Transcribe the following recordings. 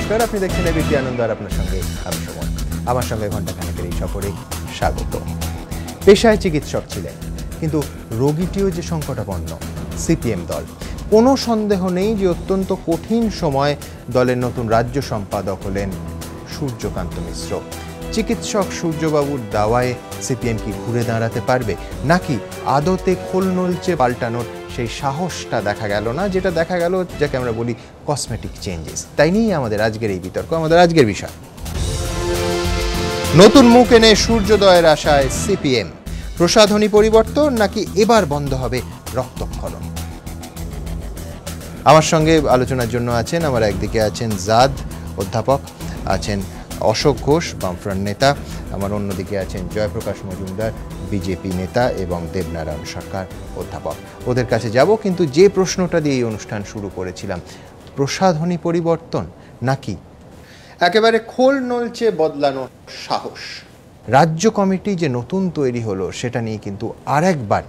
নমস্কার, আপনি দেখছেন এবিপি আনন্দ আর আপনার সঙ্গে আমি সুমন। আমার সঙ্গে ঘণ্টাখানেকের এই সফরে স্বাগত। পেশায় চিকিৎসক ছিলেন, কিন্তু রোগীটিও যে সংকটাপন্ন সিপিএম দল। কোনো সন্দেহ নেই যে অত্যন্ত কঠিন সময় দলের নতুন রাজ্য সম্পাদক হলেন সূর্যকান্ত মিশ্র। চিকিৎসক সূর্যবাবুর দাওয়ায় সিপিএম কি ঘুরে দাঁড়াতে পারবে, নাকি আদতে খোল নলচে পাল্টানোর সেই সাহসটা দেখা গেল না, যেটা দেখা গেল যাকে আমরা বলি কসমেটিক চেঞ্জেস। তাই নিয়েই আমাদের আজকের এই বিতর্ক, আমাদের আজকের বিষয়। নতুন মুখ এনে সূর্যোদয়ের আশায় সিপিএম, প্রসাধনী পরিবর্তন নাকি এবার বন্ধ হবে রক্তক্ষরণ? আমার সঙ্গে আলোচনার জন্য আছেন, আমার একদিকে আছেন জাদ অধ্যাপক, আছেন অশোক ঘোষ বামফ্রন্ট নেতা, আমার অন্যদিকে আছেন জয়প্রকাশ মজুমদার বিজেপি নেতা এবং দেবনারায়ণ সরকার অধ্যাপক। ওদের কাছে যাব, কিন্তু যে প্রশ্নটা দিয়ে এই অনুষ্ঠান শুরু করেছিলাম, প্রসাধনী পরিবর্তন নাকি একেবারে খোল নলচে বদলানোর সাহস? রাজ্য কমিটি যে নতুন তৈরি হলো সেটা নিয়ে কিন্তু আরেকবার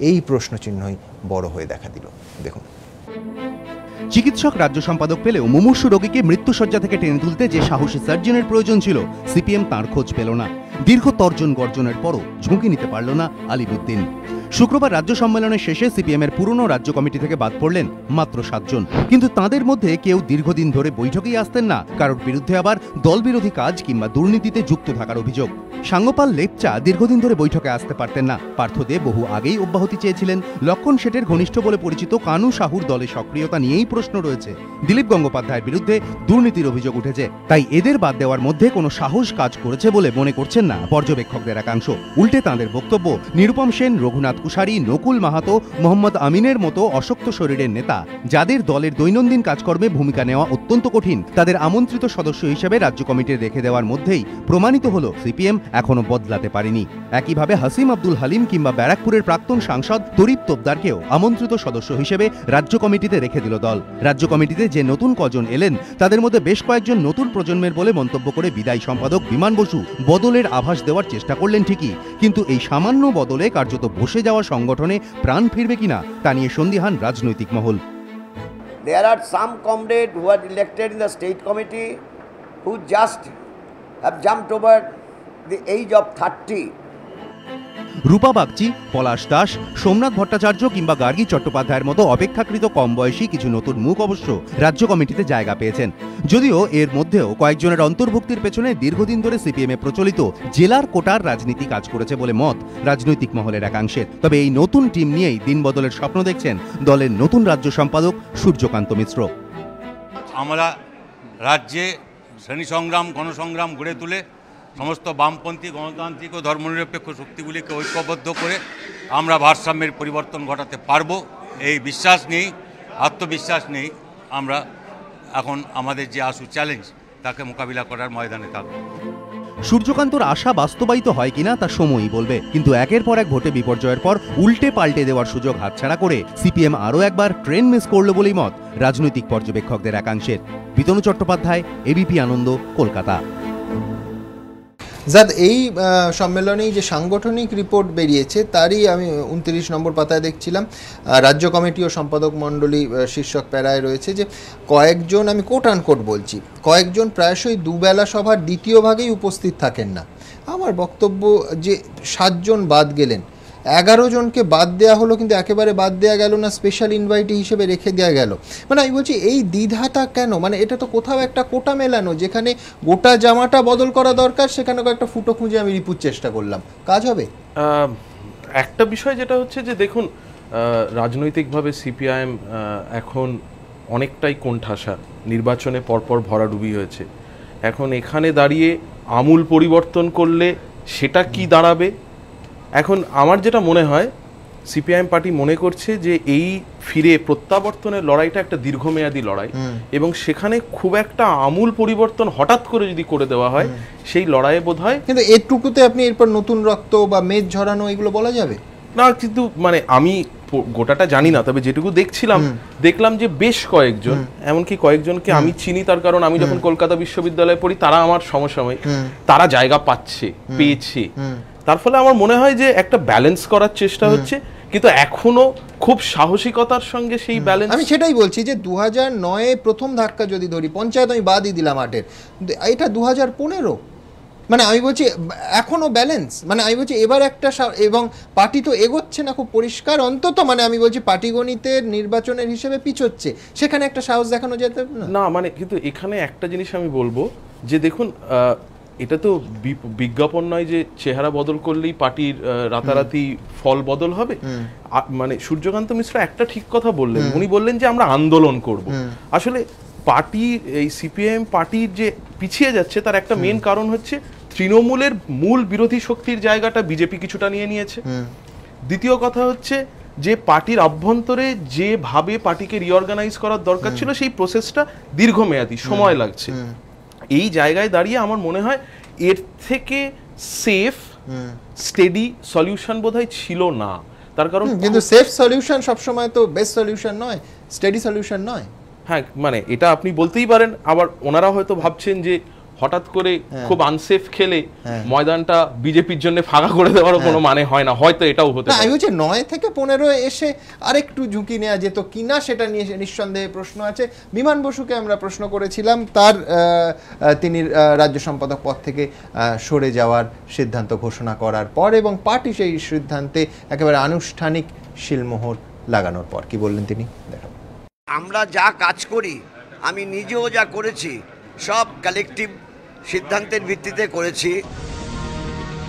এই প্রশ্নচিহ্নই বড় হয়ে দেখা দিল। দেখুন, চিকিৎসক রাজ্য সম্পাদক পেলেও মুমূর্ষু রোগীকে মৃত্যুশয্যা থেকে টেনে তুলতে যে সাহসী সার্জনের প্রয়োজন ছিল, সিপিএম তাঁর খোঁজ পেল না। দীর্ঘ তর্জন গর্জনের পরও ঝুঁকি নিতে পারল না আলিমুদ্দিন। শুক্রবার রাজ্য সম্মেলনের শেষে সিপিএমের পুরনো রাজ্য কমিটি থেকে বাদ পড়লেন মাত্র 7 জন। কিন্তু তাঁদের মধ্যে কেউ দীর্ঘদিন ধরে বৈঠকেই আসতেন না, কারোর বিরুদ্ধে আবার দলবিরোধী কাজ কিংবা দুর্নীতিতে যুক্ত থাকার অভিযোগ। সাঙ্গপাল লেপচা দীর্ঘদিন ধরে বৈঠকে আসতে পারতেন না। পার্থ দে বহু আগেই অব্যাহতি চেয়েছিলেন। লক্ষণ শেঠের ঘনিষ্ঠ বলে পরিচিত কানু সাহুর দলে সক্রিয়তা নিয়েই প্রশ্ন রয়েছে। দিলীপ গঙ্গোপাধ্যায়ের বিরুদ্ধে দুর্নীতির অভিযোগ উঠেছে। তাই এদের বাদ দেওয়ার মধ্যে কোনো সাহস কাজ করেছে বলে মনে করছেন না পর্যবেক্ষকদের একাংশ। উল্টে তাঁদের বক্তব্য, নিরুপম সেন, রঘুনাথ কুশারি, নকুল মাহাতো, মোহাম্মদ আমিনের মতো অশক্ত শরীরের নেতা, যাদের দলের দৈনন্দিন কাজকর্মে ভূমিকা নেওয়া অত্যন্ত কঠিন, তাদের আমন্ত্রিত সদস্য হিসেবে রাজ্য কমিটির রেখে দেওয়ার মধ্যেই প্রমাণিত হলো সিপিএম এখনো বদলাতে পারেনি। একইভাবে হাসিম আব্দুল হালিম কিংবা ব্যারাকপুরের প্রাক্তন সাংসদ তরিপ তোপদারকেও আমন্ত্রিত সদস্য হিসেবে রাজ্য কমিটিতে রেখে দিল দল। রাজ্য কমিটিতে যে নতুন কজন এলেন, তাদের মধ্যে বেশ কয়েকজন নতুন প্রজন্মের বলে মন্তব্য করে বিদায়ী সম্পাদক বিমান বসু বদলের আভাস দেওয়ার চেষ্টা করলেন ঠিকই, কিন্তু এই সামান্য বদলে কার্যত বসে যাওয়া সংগঠনে প্রাণ ফিরবে কিনা তা নিয়ে সন্দিহান রাজনৈতিক মহল। There are some comrades who are elected in the state committee who just have jumped over the age of 30. রূপা বাগচি, পলাশ দাস, সোমনাথ ভট্টাচার্য কিংবা গার্গী চট্টোপাধ্যায়ের মতো অপেক্ষাকৃত কম বয়সী কিছু নতুন মুখ অবশ্য রাজ্য কমিটিতে জায়গা পেয়েছেন। যদিও এর মধ্যেও কয়েকজনের অন্তর্ভুক্তির পেছনে দীর্ঘদিন ধরে সিপিএমে প্রচলিত জেলার কোটার রাজনীতি কাজ করেছে বলে মত রাজনৈতিক মহলের একাংশের। তবে এই নতুন টিম নিয়েই দিন বদলের স্বপ্ন দেখছেন দলের নতুন রাজ্য সম্পাদক সূর্যকান্ত মিশ্র। আমরা রাজ্যে শ্রেণী সংগ্রাম, গণসংগ্রাম গড়ে তুলে সমস্ত বামপন্থী, গণতান্ত্রিক ও ধর্মনিরপেক্ষ শক্তিগুলিকে ঐক্যবদ্ধ করে আমরা ভারসাম্যের পরিবর্তন ঘটাতে পারবো, এই বিশ্বাস নেই, আত্মবিশ্বাস নেই। আমরা এখন আমাদের যে আশু চ্যালেঞ্জ, তাকে মোকাবিলা করার ময়দানে থাকবো। সূর্যকান্তর আশা বাস্তবায়িত হয় কিনা তা সময়ই বলবে, কিন্তু একের পর এক ভোটে বিপর্যয়ের পর উল্টে পাল্টে দেওয়ার সুযোগ হাতছাড়া করে সিপিএম আরও একবার ট্রেন মিস করল বলেই মত রাজনৈতিক পর্যবেক্ষকদের একাংশের। বিতনু চট্টোপাধ্যায়, এবিপি আনন্দ, কলকাতা। জাদ, এই সম্মেলনেই যে সাংগঠনিক রিপোর্ট বেরিয়েছে তারই আমি 29 নম্বর পাতায় দেখছিলাম, রাজ্য কমিটি ও সম্পাদক মণ্ডলী শীর্ষক প্যারায় রয়েছে যে কয়েকজন, আমি কোট আনকোট বলছি, কয়েকজন প্রায়শই দুবেলা সভার দ্বিতীয় ভাগেই উপস্থিত থাকেন না। আমার বক্তব্য যে 7 জন বাদ গেলেন, 11 জনকে বাদ দেওয়া হলো, কিন্তু একেবারে বাদ দেওয়া গেল না, স্পেশাল ইনভাইটি হিসেবে রেখে দেওয়া গেল। মানে আমি বলছি, এই দ্বিধাটা কেন? মানে এটা তো কোথাও একটা কোটা মেলানো, যেখানে গোটা জামাটা বদল করা দরকার, সেখানে একটা ফুটো খুঁজে আমি রিপুর চেষ্টা করলাম, কাজ হবে? একটা বিষয় যেটা হচ্ছে যে দেখুন, রাজনৈতিকভাবে সিপিআইএম এখন অনেকটাই কোণঠাসা, নির্বাচনে পরপর ভরাডুবি হয়েছে। এখন এখানে দাঁড়িয়ে আমূল পরিবর্তন করলে সেটা কি দাঁড়াবে? এখন আমার যেটা মনে হয়, সিপিআইএম পার্টি মনে করছে যে এই ফিরে প্রত্যাবর্তনের লড়াইটা একটা দীর্ঘমেয়াদী লড়াই, এবং সেখানে খুব একটা আমূল পরিবর্তন হঠাৎ করে যদি করে দেওয়া হয়, সেই লড়াইয়ে বোধ হয়। কিন্তু এটুকুতে আপনি এরপর নতুন রক্ত বা মেদ ঝরানো এগুলো বলা যাবে না, কিন্তু মানে আমি গোটাটা জানি না, তবে যেটুকু দেখলাম যে বেশ কয়েকজন, এমনকি কয়েকজনকে আমি চিনি, তার কারণ আমি যখন কলকাতা বিশ্ববিদ্যালয়ে পড়ি, তারা আমার সমসাময়িক, তারা জায়গা পেয়েছে। তার ফলে আমার মনে হয় যে একটা ব্যালেন্স করার চেষ্টা হচ্ছে, কিন্তু এখনো খুব সাহসিকতার সঙ্গে সেই ব্যালেন্স। আমি সেটাই বলছি যে 2009 প্রথম ধাক্কা যদি ধরি, পঞ্চায়েত আমি বাদই দিলাম 8-এর, এটা 2015, মানে আমি বলছি এখনো ব্যালেন্স, মানে আমি বলছি এবার একটা এবং পার্টি তো এগোচ্ছে না খুব পরিষ্কার, অন্তত মানে আমি বলছি পাটিগণিতের নির্বাচনের হিসেবে পিছোচ্ছে, সেখানে একটা সাহস দেখানো যেতে না। মানে কিন্তু এখানে একটা জিনিস আমি বলবো যে দেখুন, এটা তো বিজ্ঞাপন নয় যে চেহারা বদল করলেই পার্টির রাতারাতি ফল বদল হবে। মানে সূর্যকান্ত মিশ্র একটা ঠিক কথা বললেন, উনি বললেন যে আমরা আন্দোলন করব। আসলে পার্টির এই সিপিএম পার্টির যে পিছিয়ে যাচ্ছে তার একটা মেন কারণ হচ্ছে তৃণমূলের মূল বিরোধী শক্তির জায়গাটা বিজেপি কিছুটা নিয়ে নিয়েছে। দ্বিতীয় কথা হচ্ছে যে পার্টির অভ্যন্তরে যেভাবে পার্টিকে রিঅর্গানাইজ করার দরকার ছিল সেই প্রসেসটা দীর্ঘমেয়াদী, সময় লাগছে। এই জায়গায় দাঁড়িয়ে আমার মনে হয় এর থেকে সেফ স্টেডি সলিউশন বোধহয় ছিল না। তার কারণ কিন্তু সেফ সলিউশন সবসময় তো বেস্ট সলিউশন নয়, স্টেডি সলিউশন নয়। হ্যাঁ, মানে এটা আপনি বলতেই পারেন। আবার ওনারা হয়তো ভাবছেন যে হঠাৎ করে খুব আনসেফ খেলে ময়দানটা বিজেপির জন্য ফাঁকা করে দেওয়ার কোনো মানে হয় না, হয়তো এটাও হতে পারে। আমি বলছি 9 থেকে 15 এসে আরেকটু ঝুঁকি নেওয়া যেত কিনা সেটা নিয়ে নিঃসন্দেহে প্রশ্ন আছে। বিমান বসুকে আমরা প্রশ্ন করেছিলাম তার তিনি রাজ্য সম্পাদক পদ থেকে সরে যাওয়ার সিদ্ধান্ত ঘোষণা করার পর এবং পার্টি সেই সিদ্ধান্তে একেবারে আনুষ্ঠানিক শিলমোহর লাগানোর পর কি বললেন তিনি, দেখাবো। আমরা যা কাজ করি, আমি নিজেও যা করেছি, সব কালেকটিভ সিদ্ধান্তের ভিত্তিতে করেছি।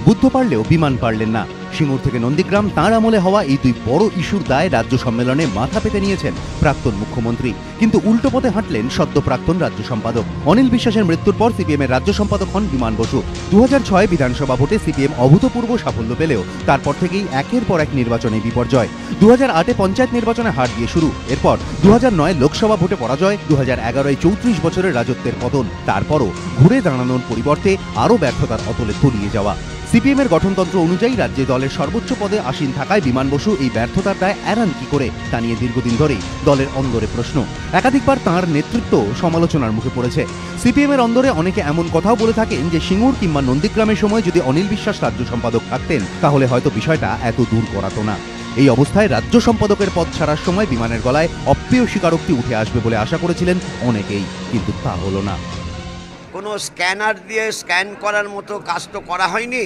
বুদ্ধ পারলেও বিমান পারলেন না। সিঙ্গুর থেকে নন্দীগ্রাম তাঁর আমলে হওয়া এই দুই বড় ইস্যুর দায় রাজ্য সম্মেলনে মাথা পেতে নিয়েছেন প্রাক্তন মুখ্যমন্ত্রী। কিন্তু উল্টো পথে হাঁটলেন সদ্য প্রাক্তন রাজ্য সম্পাদক। অনিল বিশ্বাসের মৃত্যুর পর সিপিএম এর রাজ্য সম্পাদক হন বিমান বসু। 2006 বিধানসভা ভোটে সিপিএম অভূতপূর্ব সাফল্য পেলেও তারপর থেকেই একের পর এক নির্বাচনে বিপর্যয়। 2008 পঞ্চায়েত নির্বাচনে হার দিয়ে শুরু, এরপর 2009 লোকসভা ভোটে পরাজয়, 2011 34 বছরের রাজত্বের পতন, তারপরও ঘুরে দাঁড়ানোর পরিবর্তে আরও ব্যর্থতার অতলে তলিয়ে যাওয়া। সিপিএম এর গঠনতন্ত্র অনুযায়ী রাজ্যে দলের সর্বোচ্চ পদে আসীন থাকায় বিমান বসু এই ব্যর্থতার দায় এড়ান কি করে তা নিয়ে দীর্ঘদিন ধরেই দলের অন্দরে প্রশ্ন। একাধিকবার তাঁর নেতৃত্ব সমালোচনার মুখে পড়েছে। সিপিএম এর অন্দরে অনেকে এমন কথাও বলে থাকেন যে সিঙ্গুর কিংবা নন্দীগ্রামের সময় যদি অনিল বিশ্বাস রাজ্য সম্পাদক থাকতেন তাহলে হয়তো বিষয়টা এত দূর করাতো না। এই অবস্থায় রাজ্য সম্পাদকের পদ ছাড়ার সময় বিমানের গলায় অপ্রিয় স্বীকারোক্তি উঠে আসবে বলে আশা করেছিলেন অনেকেই, কিন্তু তা হলো না। কোনো স্ক্যানার দিয়ে স্ক্যান করার মতো কাজ তো করা হয়নি।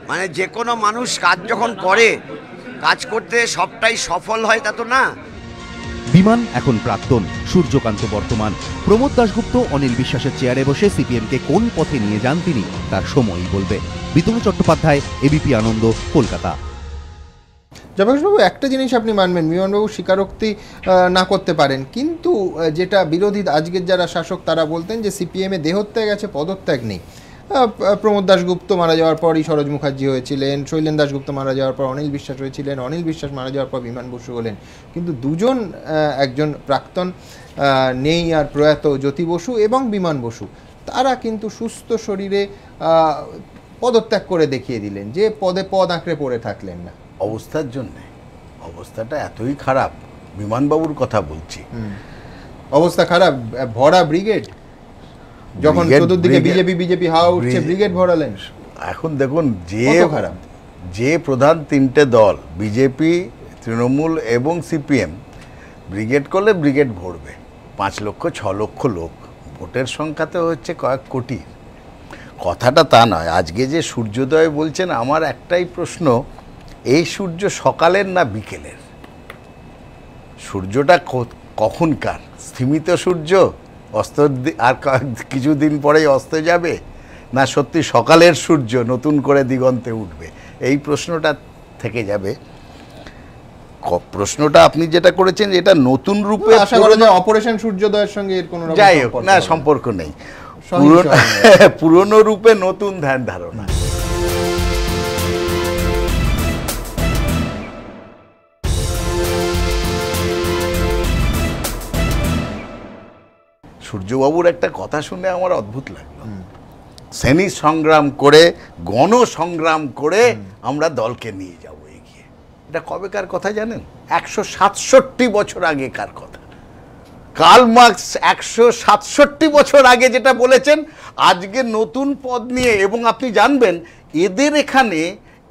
মানে যে কোনো মানুষ কাজ যখন করে, কাজ করতে সবটাই সফল হয় তা তো না। বিমান এখন প্রাক্তন, সূর্যকান্ত বর্তমান। প্রমোদ দাশগুপ্ত অনিল বিশ্বাসের চেয়ারে বসে সিপিএমকে কোন পথে নিয়ে যান তিনি, তার সময়ই বলবে। বিতনু চট্টোপাধ্যায়, এবিপি আনন্দ, কলকাতা। জবাকসবাবু, একটা জিনিস আপনি মানবেন, বিমানবাবু স্বীকারোক্তি না করতে পারেন, কিন্তু যেটা বিরোধী আজকের যারা শাসক তারা বলতেন যে সিপিএমে দেহত্যাগ আছে, পদত্যাগ নেই। প্রমোদ দাশগুপ্ত মারা যাওয়ার পরই সরোজ মুখার্জি হয়েছিলেন, শৈলেন দাশগুপ্ত মারা যাওয়ার পর অনিল বিশ্বাস হয়েছিলেন, অনিল বিশ্বাস মারা যাওয়ার পর বিমান বসু হলেন, কিন্তু দুজন, একজন প্রাক্তন নেই আর প্রয়াত জ্যোতি বসু এবং বিমান বসু, তারা কিন্তু সুস্থ শরীরে পদত্যাগ করে দেখিয়ে দিলেন যে পদে পদ আঁকড়ে পড়ে থাকলেন না। অবস্থার জন্য অবস্থাটা এতই খারাপ, বিমানবাবুর কথা বলছি। অবস্থা খারাপ, ভরা ব্রিগেড, যখন চতুর্দিকে বিজেপি হাওয়া উঠছে, ব্রিগেড ভরালেন। এখন দেখুন খারাপ, যে প্রধান তিনটে দল বিজেপি, তৃণমূল এবং সিপিএম ব্রিগেড করলে ব্রিগেড ভরবে 5 লক্ষ 6 লক্ষ লোক, ভোটের সংখ্যাতে হচ্ছে কয়েক কোটি। কথাটা তা নয়। আজকে যে সূর্যোদয় বলছেন, আমার একটাই প্রশ্ন, এই সূর্য সকালের না বিকেলের? সূর্যটা কখনকার? স্থিমিত সূর্য, অস্ত আর কিছুদিন পরেই অস্ত যাবে, না সত্যি সকালের সূর্য নতুন করে দিগন্তে উঠবে? এই প্রশ্নটা থেকে যাবে। প্রশ্নটা আপনি যেটা করেছেন এটা নতুন রূপে আশা করা যায় অপারেশন সূর্যোদয়ের সঙ্গে এর কোনো যাই হোক না, সম্পর্ক নেই, পুরনো রূপে নতুন ধ্যান ধারণা। সূর্যবাবুর একটা কথা শুনে আমার অদ্ভুত লাগলো। শ্রেণী সংগ্রাম করে, গণ সংগ্রাম করে আমরা দলকে নিয়ে যাব এগিয়ে। এটা কবেকার কথা জানেন? 167 বছর আগেকার কথা। কার্ল মার্কস 167 বছর আগে যেটা বলেছেন, আজকে নতুন পদ নিয়ে। এবং আপনি জানবেন এদের এখানে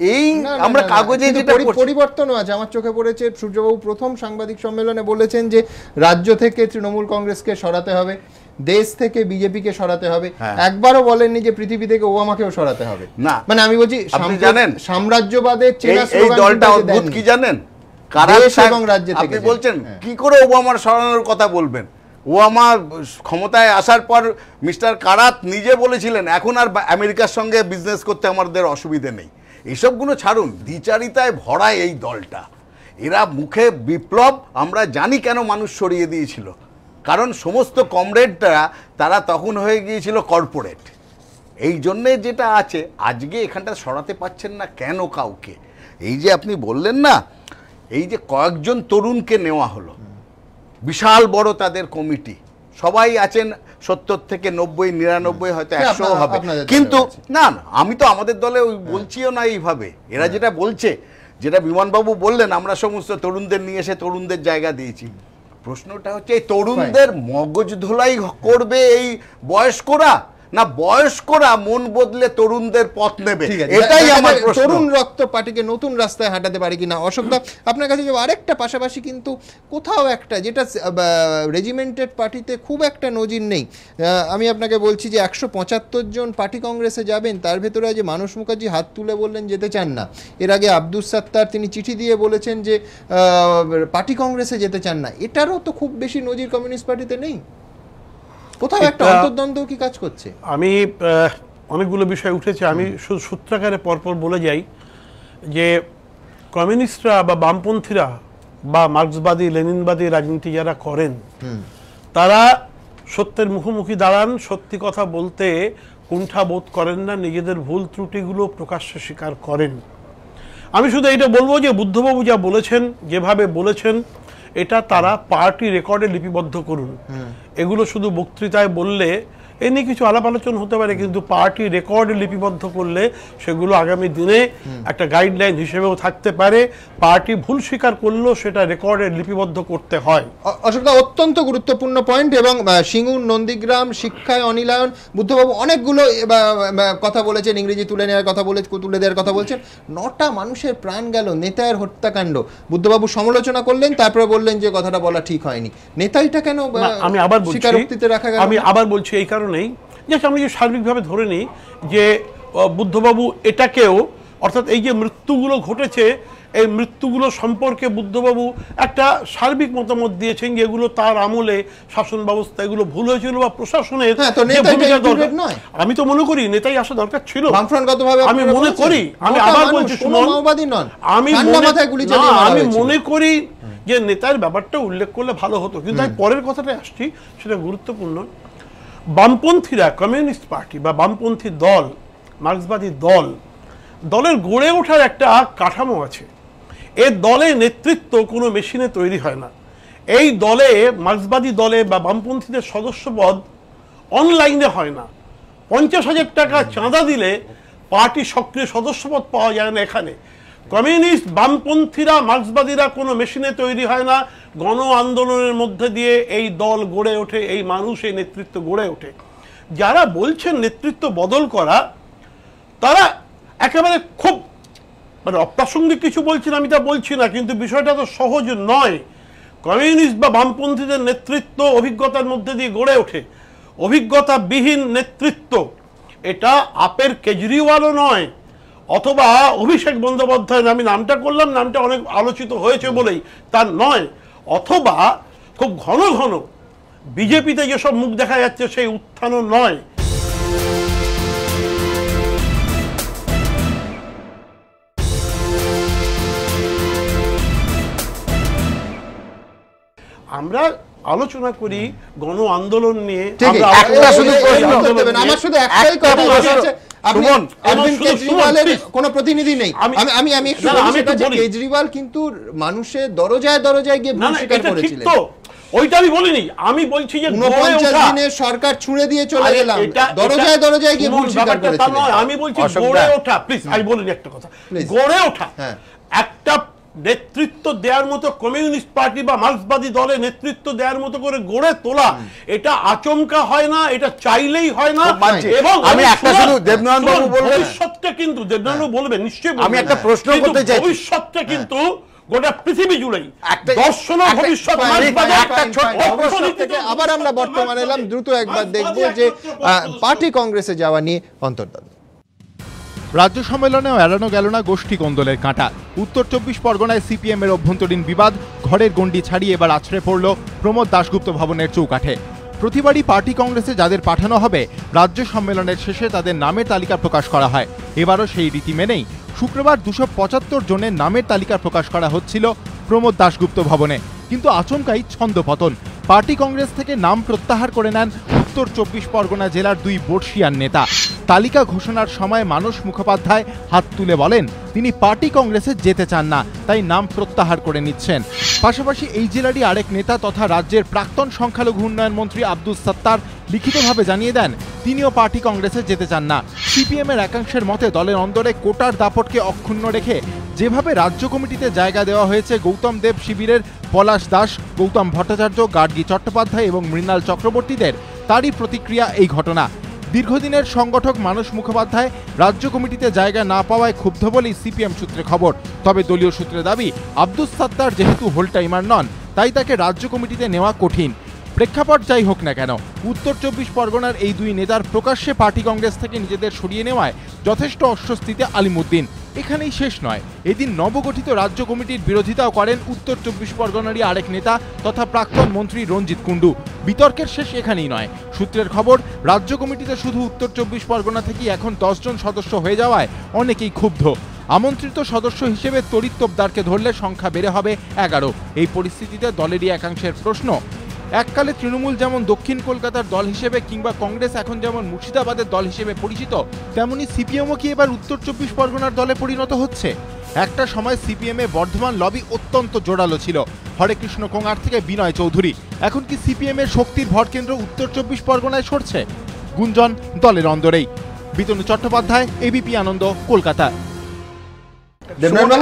এই না, না, আমরা না, না, কাগজে কিন্তু যেটা করছি- পরিবর্তনও আছে। আমার চোখে পড়েছে সূর্যবাবু প্রথম সাংবাদিক সম্মেলনে বলেছেন যে রাজ্য থেকে তৃণমূল কংগ্রেসকে সরাতে হবে, দেশ থেকে বিজেপিকে সরাতে হবে, হ্যাঁ। একবারও বলেননি যে পৃথিবী থেকে ওবামাকেও সরাতে হবে। না। মানে আমি বলছি আপনি জানেন সাম্রাজ্যবাদের চেনা এই স্লোগান দলটা কিন্তু অদ্ভুত দেননি। কি জানেন, কারা দেশ সাহেব- এবং রাজ্য থেকে আপনি যে। বলছেন হ্যাঁ। কি করে ওবামার সরানোর কথা বলবেন? ওবামা ক্ষমতায় আসার পর মিস্টার কারাত নিজে বলেছিলেন এখন আর আমেরিকার সঙ্গে বিজনেস করতে আমাদের অসুবিধে নেই। এসবগুলো ছাড়ুন, দ্বিচারিতায় ভরা এই দলটা, এরা মুখে বিপ্লব, আমরা জানি কেন মানুষ সরিয়ে দিয়েছিল, কারণ সমস্ত কমরেডরা তারা তখন হয়ে গিয়েছিল কর্পোরেট। এই জন্যে যেটা আছে আজকে এখানটা সরাতে পারছেন না কেন কাউকে? এই যে আপনি বললেন না, এই যে কয়েকজন তরুণকে নেওয়া হলো, বিশাল বড় তাদের কমিটি, সবাই আছেন 70 থেকে 90, 99, হয়তো 100 হবে, আপনাদের কিন্তু দলে আছে। না না, আমি তো আমাদের দলে ওই বলছিও না এইভাবে। এরা যেটা বলছে, যেটা বিমানবাবু বললেন, আমরা সমস্ত তরুণদের নিয়ে এসে তরুণদের জায়গা দিয়েছি। প্রশ্নটা হচ্ছে এই তরুণদের মগজ ধোলাই করবে এই বয়স্করা, না বয়স্করা মন বদলে তরুণদের পথ নেবে? ঠিক আছে, এটাই আমার প্রশ্ন। তরুণ রক্ত পার্টিকে নতুন রাস্তায় হাঁটাতে পারে কিনা। অশোকদা, আপনার কাছে যাবো আরেকটা পাশাপাশি, কিন্তু কোথাও একটা যেটা রেজিমেন্টেড পার্টিতে খুব একটা নজির নেই। আমি আপনাকে বলছি যে 175 জন পার্টি কংগ্রেসে যাবেন, তার ভেতরে যে মানস মুখার্জি হাত তুলে বললেন যেতে চান না। এর আগে আব্দুস সাত্তার তিনি চিঠি দিয়ে বলেছেন যে পার্টি কংগ্রেসে যেতে চান না। এটারও তো খুব বেশি নজির কমিউনিস্ট পার্টিতে নেই। কোথাও একটা অন্তর্দ্বন্দ্ব কি কাজ করছে? আমি অনেকগুলো বিষয় উঠেছে, আমি শুধু সূত্রাকারে পরপর বলে যাই যে কমিউনিস্টরা বা বামপন্থীরা বা মার্ক্সবাদী লেনিনবাদী রাজনীতি যারা করেন, তারা সত্যের মুখোমুখি দাঁড়ান, সত্যি কথা বলতে কুণ্ঠা বোধ করেন না, নিজেদের ভুল ত্রুটিগুলো প্রকাশ্যে স্বীকার করেন। আমি শুধু এটা বলবো যে বুদ্ধবাবু যা বলেছেন, যেভাবে বলেছেন, এটা তারা পার্টি রেকর্ডে লিপিবদ্ধ করুন। এগুলো শুধু বক্তৃতায় বললে এ নিয়ে কিছু আলাপ আলোচনা হতে পারে, কিন্তু পার্টি রেকর্ডে লিপিবদ্ধ করলে সেগুলো আগামী দিনে একটা গাইডলাইন হিসেবেও থাকতে পারে। পার্টি ভুল স্বীকার করলেও সেটা রেকর্ডে লিপিবদ্ধ করতে হয়। অশোকদা, অত্যন্ত গুরুত্বপূর্ণ পয়েন্ট। এবং সিঙ্গুর, নন্দীগ্রাম, শিক্ষায় অনিলায়ন, বুদ্ধবাবু অনেকগুলো কথা বলেছেন, ইংরেজি তুলে নেওয়ার কথা তুলে দেওয়ার কথা বলছেন। 9টা মানুষের প্রাণ গেল, নেতায়ের হত্যাকাণ্ড। বুদ্ধবাবু সমালোচনা করলেন, তারপরে বললেন যে কথাটা বলা ঠিক হয়নি। নেতাইটা কেন আমি আবার বলছি, স্বীকারোক্তিতে রাখা গেল? আমি আবার বলছি এই কারণেই যে আমরা যে সার্বিকভাবে ধরে নিই যে বুদ্ধবাবু এটাকেও, অর্থাৎ এই যে মৃত্যুগুলো ঘটেছে, এই মৃত্যুগুলো সম্পর্কে বুদ্ধবাবু একটা সার্বিক মতামত দিয়েছেন যে এগুলো তার আমলে শাসন ব্যবস্থা এগুলো ভুল হয়েছিল বা প্রশাসনের যে ভূমিকা দরকার। আমি তো মনে করি নেতাই আসা দরকার ছিল। আমি মনে করি, আমি আবার বলছি শুনুন, আমি মনে করি যে নেতার ব্যাপারটা উল্লেখ করলে ভালো হতো, কিন্তু আমি পরের কথাটা আসছি, সেটা গুরুত্বপূর্ণ। বামপন্থীরা, কমিউনিস্ট পার্টি বা বামপন্থী দল, মার্ক্সবাদী দলের গড়ে ওঠার একটা কাঠামো আছে। এর দলে নেতৃত্ব কোনো মেশিনে তৈরি হয় না। এই দলে, মার্ক্সবাদী দলে বা বামপন্থীদের সদস্যপদ অনলাইনে হয় না। 50,000 টাকা চাঁদা দিলে পার্টি সক্রিয় সদস্যপদ পাওয়া যায় না। এখানে কমিউনিস্ট, বামপন্থীরা, মার্ক্সবাদীরা কোনো মেশিনে তৈরি হয় না। গণ আন্দোলনের মধ্যে দিয়ে এই দল গড়ে ওঠে, এই মানুষ, এই নেতৃত্ব গড়ে ওঠে। যারা বলছেন নেতৃত্ব বদল করা, তারা একেবারে খুব মানে অপ্রাসঙ্গিক কিছু বলছেন, আমি তা বলছি না, কিন্তু বিষয়টা তো সহজ নয়। কমিউনিস্ট বা বামপন্থীদের নেতৃত্ব অভিজ্ঞতার মধ্যে দিয়ে গড়ে ওঠে। অভিজ্ঞতাবিহীন নেতৃত্ব, এটা আপের কেজরিওয়ালও নয়, অথবা অভিষেক বন্দ্যোপাধ্যায়, আমি নামটা করলাম, নামটা অনেক আলোচিত হয়েছে বলেই তার নয়, অথবা খুব ঘন ঘন বিজেপিতে যেসব মুখ দেখা যাচ্ছে সেই উত্থানও নয়। আমরা আলোচনা করি গণ আন্দোলন নিয়ে। আমার শুধু একটাই কথা, অরবিন্দ কেজরিওয়ালের কোনো প্রতিনিধি নেই। আমি কেজরিওয়াল কিন্তু মানুষের দরজায় দরজায় গিয়ে ভুল স্বীকার করেছিলেন। ওইটা আমি বলিনি, আমি বলছি যে 49 দিনের সরকার ছুঁড়ে দিয়ে চলে গেলাম, দরজায় দরজায় গিয়ে ভুল স্বীকার করেছিলেন। আমি বলছি গড়ে ওঠা, প্লিজ আমি বলিনি একটা কথা, গড়ে ওঠা একটা নেতৃত্ব দেওয়ার মতো কমিউনিস্ট পার্টি বা মার্ক্সবাদী দলে নেতৃত্ব দেওয়ার মতো করে গড়ে তোলা, এটা আচমকা হয় না, এটা চাইলেই হয় না। এবং আমি একটা শুধু দেবনারায়ণ বাবু বলবেন, ভবিষ্যৎটা কিন্তু দেবনারায়ণ বাবু বলবেন, নিশ্চয়ই আমি একটা প্রশ্ন করতে চাই, ভবিষ্যৎটা কিন্তু গোটা পৃথিবী জুড়েই একটা দর্শন ভবিষ্যৎ থেকে আবার আমরা বর্তমানে এলাম। দ্রুত একবার দেখব যে পার্টি কংগ্রেসে যাওয়া নিয়ে অন্তর্দান। রাজ্য সম্মেলনেও এড়ানো গেল না গোষ্ঠী কোন্দলের কাঁটা। উত্তর 24 পরগনায় সিপিএম এর অভ্যন্তরীণ বিবাদ ঘরের গণ্ডি ছাড়িয়ে এবার আছড়ে পড়ল প্রমোদ দাশগুপ্ত ভবনের চৌকাঠে। প্রতিবারই পার্টি কংগ্রেসে যাদের পাঠানো হবে রাজ্য সম্মেলনের শেষে তাদের নামের তালিকা প্রকাশ করা হয়। এবারও সেই রীতি মেনেই শুক্রবার 275 জনের নামের তালিকা প্রকাশ করা হচ্ছিল প্রমোদ দাশগুপ্ত ভবনে, কিন্তু আচমকাই ছন্দপতন। পার্টি কংগ্রেস থেকে নাম প্রত্যাহার করে নেন উত্তর 24 পরগনা জেলার 2 বর্ষিয়ান নেতা। তালিকা ঘোষণার সময় মানস মুখোপাধ্যায় হাত তুলে বলেন তিনি পার্টি কংগ্রেসে যেতে চান না, তাই নাম প্রত্যাহার করে নিচ্ছেন। পাশাপাশি এই জেলারই আরেক নেতা তথা রাজ্যের প্রাক্তন সংখ্যালঘু উন্নয়ন মন্ত্রী আব্দুস সাত্তার লিখিতভাবে জানিয়ে দেন তিনিও পার্টি কংগ্রেসে যেতে চান না। সিপিএম এর একাংশের মতে দলের অন্দরে কোটার দাপটকে অক্ষুণ্ণ রেখে যেভাবে রাজ্য কমিটিতে জায়গা দেওয়া হয়েছে গৌতম দেব শিবিরের পলাশ দাস, গৌতম ভট্টাচার্য, গার্গী চট্টোপাধ্যায় এবং মৃণাল চক্রবর্তীদের, তারই প্রতিক্রিয়া এই ঘটনা। দীর্ঘদিনের সংগঠক মানস মুখোপাধ্যায় রাজ্য কমিটিতে জায়গা না পাওয়ায় ক্ষুব্ধ বলেই সিপিএম সূত্রে খবর। তবে দলীয় সূত্রে দাবি আব্দুস সাত্তার যেহেতু হোল টাইমার নন, তাই তাকে রাজ্য কমিটিতে নেওয়া কঠিন। প্রেক্ষাপট যাই হোক না কেন, উত্তর 24 পরগনার এই 2 নেতার প্রকাশ্যে পার্টি কংগ্রেস থেকে নিজেদের সরিয়ে নেওয়ায় যথেষ্ট অস্বস্তিতে আলিমুদ্দিন। এখানেই শেষ নয়, এদিন নবগঠিত রাজ্য কমিটির বিরোধিতাও করেন উত্তর 24 পরগনারই আরেক নেতা তথা প্রাক্তন মন্ত্রী রঞ্জিত কুণ্ডু। বিতর্কের শেষ এখানেই নয়। সূত্রের খবর, রাজ্য কমিটিতে শুধু উত্তর 24 পরগনা থেকেই এখন 10 জন সদস্য হয়ে যাওয়ায় অনেকেই ক্ষুব্ধ। আমন্ত্রিত সদস্য হিসেবে তড়িৎ তোপদারকে ধরলে সংখ্যা বেড়ে হবে 11। এই পরিস্থিতিতে দলেরই একাংশের প্রশ্ন, এককালে তৃণমূল যেমন দক্ষিণ কলকাতার দল হিসেবে কিংবা কংগ্রেস এখন যেমন মুর্শিদাবাদের দল হিসেবে পরিচিত, তেমনি সিপিএমও কি এবার উত্তর 24 পরগনার দলে পরিণত হচ্ছে? একটা সময় সিপিএমে বর্ধমান লবি অত্যন্ত জোরালো ছিল, হরেকৃষ্ণ কোঙার থেকে বিনয় চৌধুরী। এখন কি সিপিএম এর শক্তির ভরকেন্দ্র উত্তর 24 পরগনায় সরছে? গুঞ্জন দলের অন্দরেই। বিতনু চট্টোপাধ্যায়, এবিপি আনন্দ, কলকাতা। দেবনারায়ণ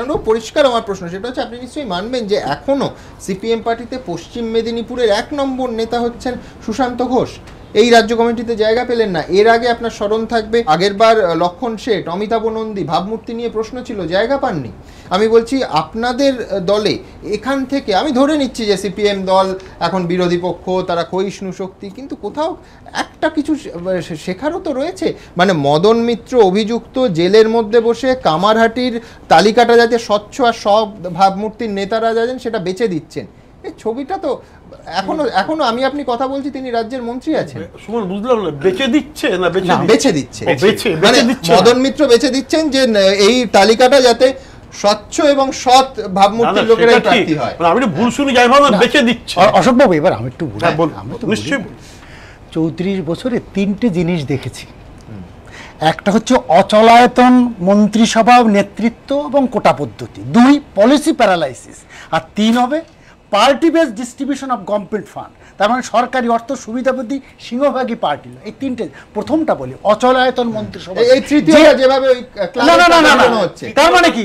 বাবু, পরিষ্কার আমার প্রশ্ন, সেটা হচ্ছে আপনি নিশ্চয়ই মানবেন যে এখনো সিপিএম পার্টিতে পশ্চিম মেদিনীপুরের 1 নম্বর নেতা হচ্ছেন সুশান্ত ঘোষ। এই রাজ্য কমিটিতে জায়গা পেলেন না। এর আগে আপনার স্মরণ থাকবে আগেরবার লক্ষণ শেঠ, অমিতাভ নন্দী ভাবমূর্তি নিয়ে প্রশ্ন ছিল, জায়গা পাননি। আমি বলছি আপনাদের দলে এখান থেকে আমি ধরে নিচ্ছি যে সিপিএম দল এখন বিরোধী পক্ষ, তারা ক্ষয়িষ্ণু শক্তি, কিন্তু কোথাও একটা কিছু শেখারও তো রয়েছে। মানে মদন মিত্র অভিযুক্ত, জেলের মধ্যে বসে কামারহাটির তালিকাটা যাতে স্বচ্ছ আর সব ভাবমূর্তির নেতারা যাবেন সেটা বেছে দিচ্ছেন, এই ছবিটা তো এখনো আমি আপনি কথা বলছি তিনি রাজ্যের মন্ত্রী আছেন। সুমন, বুঝলাম না, বেচে দিচ্ছে না বেছে দিচ্ছে, মানে মদন মিত্র বেছে দিচ্ছেন যে এই তালিকাটা যাতে স্বচ্ছ এবং সৎ ভাবমূর্তির লোকেরা প্রার্থী হয়। আমি একটু ভুল শুনি যাই ভাবনা, বেছে দিচ্ছে। অশোক বাবু, এবার আমি একটু বলি, নিশ্চয়ই। 34 বছরে 3টে জিনিস দেখেছি। একটা হচ্ছে অচলায়তন মন্ত্রিসভা নেতৃত্ব এবং কোটা পদ্ধতি, 2 পলিসি প্যারালাইসিস, আর 3 হবে party based distribution of government fund. তার মানে সরকারি অর্থ সুবিধাবতী সিংহভাগী পার্টি। এই 3টে, প্রথমটা বলি অচলায়তন মন্ত্রিসভা, এই তৃতীয়টা যেভাবে তার মানে কি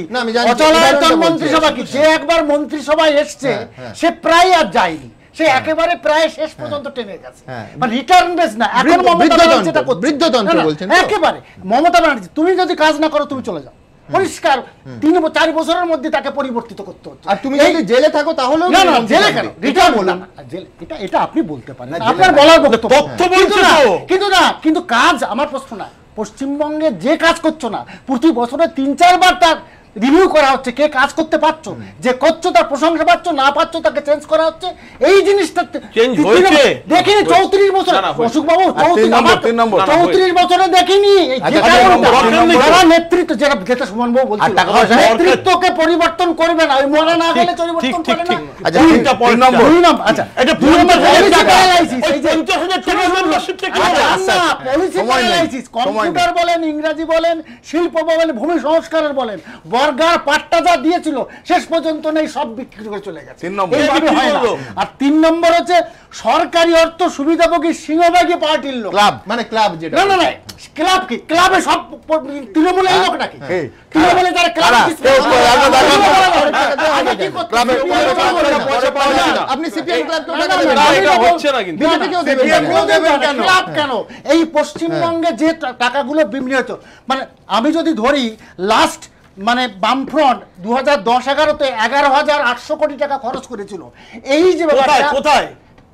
অচলায়তন মন্ত্রিসভা কি, যে একবার মন্ত্রিসভায় এসছে সে প্রায় আর যায়নি, সে একেবারে প্রায় শেষ পর্যন্ত টেনে গেছে, মানে রিটার্ন বেস না। এখন মমতা ব্যানার্জি যেটা করছে, বৃদ্ধতন্ত্র বলছেন একেবারে। মমতা ব্যানার্জি, তুমি যদি কাজ না করো তুমি চলে যাও, পরিষ্কার 3-4 বছরের মধ্যে তাকে পরিবর্তিত করতে হচ্ছে। আর তুমি যদি জেলে থাকো তাহলে না, জেলে কেন, রিটার্ন বললাম, এটা আপনি বলতে পারেন, আপনার বলার তথ্য বলছো না, কিন্তু কাজ, আমার প্রশ্ন না, পশ্চিমবঙ্গে যে কাজ করছো না, প্রতি বছরে 3-4 বার তার রিভিউ করা হচ্ছে, কে কাজ করতে পারছো, যে করছো তার প্রশংসা পাচ্ছ, না পাচ্ছ তাকে চেঞ্জ করা হচ্ছে। এই জিনিসটা দেখিনি 34 বছর। অশোক বাবু, 34 বছরে দেখিনি যারা নেতৃত্ব, যেটা সুমন বাবু বলছে, নেতৃত্বকে পরিবর্তন করবে না, ওই মনে না গেলে পরিবর্তন করে না। কম্পিউটার বলেন, ইংরাজি বলেন, শিল্প বলেন, ভূমি সংস্কারের বলেন, বর্গার পাট্টা যা দিয়েছিল শেষ পর্যন্ত নেই, সব বিক্রি করে চলে গেছে। আর 3 নম্বর হচ্ছে সরকারি অর্থ সুবিধাভোগী সিংহভাগী পার্টির লোক, মানে ক্লাব, যেটা না ক্লাব কি? ক্লাবে সব তৃণমূলের লোক নাকি? এই, তৃণমূলে যারা ক্লাব আপনি সিপিএম ক্লাবকে না, টাকা না, দেবেন না, না? এটা হচ্ছে না কিন্তু। বিজেপিকেও দেবেন CPM না? কেও দেবেন কেন? ক্লাব কেন? এই পশ্চিমবঙ্গে যে টাকাগুলো বিনিয়োগ, মানে আমি যদি ধরি লাস্ট মানে বামফ্রন্ট 2010-11-তে 11,800 কোটি টাকা খরচ করেছিল। এই যে কোথায় ব্যাপারটা, কোথায়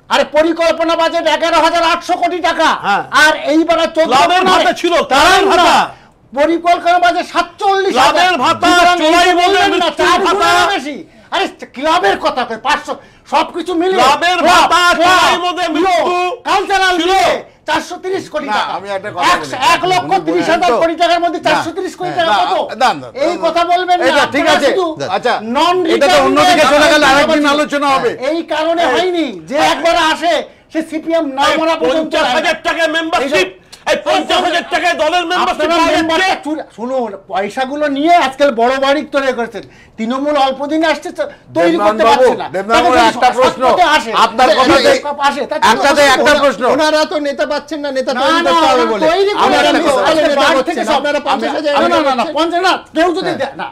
আরে পরিকল্পনা বাজেট 11,800 কোটি টাকা, হ্যাঁ। আর এইবার ক্লাবের ভাতা ছিল, ক্লাবের ভাতা। পরিকল্পনা বাজেট 47,000। ক্লাবের ভাতা, সুতরাং চোলাই এই যে বললেন বললেন না, মৃত্যুর 4 গুণের ভাতা। বেশি। আরে ক্লাবের কথা কই, 500 সবকিছু মিলে ক্লাবের ভাতা, চোলাই মধ্যে মৃত্যু কালচারাল ছিল। মিলে 430 কোটি না, টাকা। আমি একটা কথা বলি। 1,30,000 তো- কোটি টাকার মধ্যে 430 কোটি টাকা না, কত? না, না, এই কথা বলবেন না। এটা ঠিক আপনারা আছে। শুধু আচ্ছা, non- এটা তো অন্যদিকে চলে গেলে আরেকদিন আলোচনা হবে। এই কারণে হয়নি যে একবার আসে সে সিপিএম না মরা পর্যন্ত 50,000 টাকা মেম্বারশিপ, এই 50,000 টাকায় দলের মেম্বারশিপ আপনারা পাওয়া মেম্বারটা যাচ্ছে। শুনুন, পয়সাগুলো নিয়ে আজকাল বড় বাড়ি তৈরি করেছেন। তৃণমূল অল্প দিনে আসছে, তৈরি দেবনাথ করতে বাবু, পারছে না। দেবনাথ তাকে বাবু, যদি একটা প্রশ্ন। সৎপথে আসে, আপনার তাহলে কথাতে আসে, তাতে একটাতে অসুবিধা একটা হবে না। প্রশ্ন। ওনারা তো নেতা পাচ্ছেন না, নেতা না, তৈরি না, করতে হবে ওরা বলে। তৈরি করে আপনারা নেবে। নিশ্চয়ই আজকে নেতা বাইরে হচ্ছেন, থেকে সব- আপনারা 50,000 না, না, না, না, হচ্ছেন। 50 না, কেউ যদি দেয় না,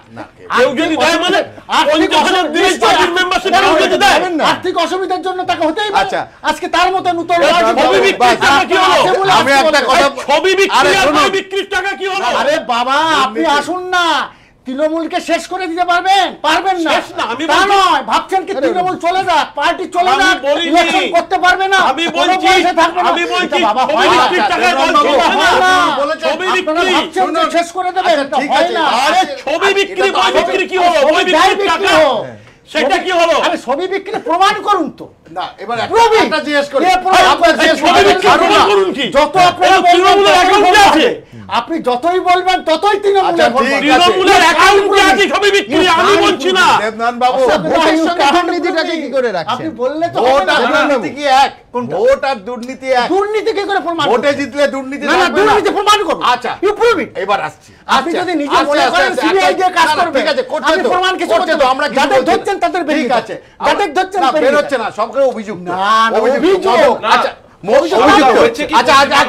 কেউ যদি দেয় মানে আর্থিক 50,000 দিনের অসুবিধা- পার্টির মেম্বারশিপ কেন কেউ যদি দেয়? দেবেন না? আর্থিক অসুবিধার জন্য তাকে হতেই পারে। আচ্ছা। আজকে তার মতো নতুন এই রাজনীতি ছবি হবে। বিক্রির টাকা কি হলো? আছে বলে আমি আজকে একটা বলবো। কথা- ছবি বিক্রি আরে আর শুনুন। বই বিক্রির টাকা কি হলো? আরে বাবা, আপনি আসুন না, তৃণমূলকে শেষ করে দিতে পারবেন? পারবেন না। শেষ না, আমি তা বলছি- নয়, ভাবছেন কি তৃণমূল চলে যাক, পার্টি চলে আমি যাক, বলিনি। ইলেকশন করতে পারবে না, আমি কোনো বলছি, পয়সা থাকবে না। আমি বলছি, এটা বাবা ছবি হয় না। বিক্রির টাকায় দল বাবু, চলবে হয় না। না। ছবি আপনারা বিক্রি। ভাবছেন যে শেষ করে দেবেন, আচ্ছা, এটা ঠিক হয় আছে। না। আরে ছবি বিক্রি, এটা তো বই বিক্রি কি হলো? বই যাই বিক্রির বিক্রি টাকা, হোক। সেটা কি হলো? আরে ছবি বিক্রি প্রমাণ করুন তো। না, এবার প্রবীণ। একটা জিজ্ঞেস করি। এ প্রমাণ আপনার করছে, জিজ্ঞেস ছবি করি। বিক্রি ছাড়ুন প্রমাণ না। করুন কি? যত আপনারা এটা তৃণমূলের অ্যাকাউন্টে আছে। আপনি যতই বলবেন ততই তৃণমূলের আচ্ছা, ভোট ঠিক পাবেন। আছে। তৃণমূলের অ্যাকাউন্টে আছে ছবি বিক্রি, আমি বলছি না। দেবনাথ বাবু, আচ্ছা, ভোটের সঙ্গে দুর্নীতিটাকে কি করে রাখছেন? আপনি বললে তো ভোট হবে আর না। দুর্নীতি কি এক? ভোট আর দুর্নীতি এক। দুর্নীতি কি করে প্রমাণ ভোটে করবেন? জিতলে দুর্নীতি না না, থাকবে না। দুর্নীতি প্রমাণ করুন। আচ্ছা। You prove it. এবার আসছি। আপনি আচ্ছা, যদি নিজে আচ্ছা, মনে আচ্ছা, করেন আচ্ছা, সিবিআই দিয়ে কাজ না, না, করবেন, ঠিক আছে, করছে আপনি তো। প্রমাণ কিছু করছে করতে তো, আমরা কিছু যাদের বলছি না। ধরছেন তাদের বেরিয়ে ঠিক যাচ্ছে। আছে। যাদের ধরছেন না, বেরিয়ে বেরোচ্ছে যাচ্ছে। না, সবগুলো অভিযুক্ত। না, না, অভিযুক্ত। অভিযোগ। মদক। আচ্ছা, অভিযোগ অভিযুক্ত। হয়েছে কি? আচ্ছা, এক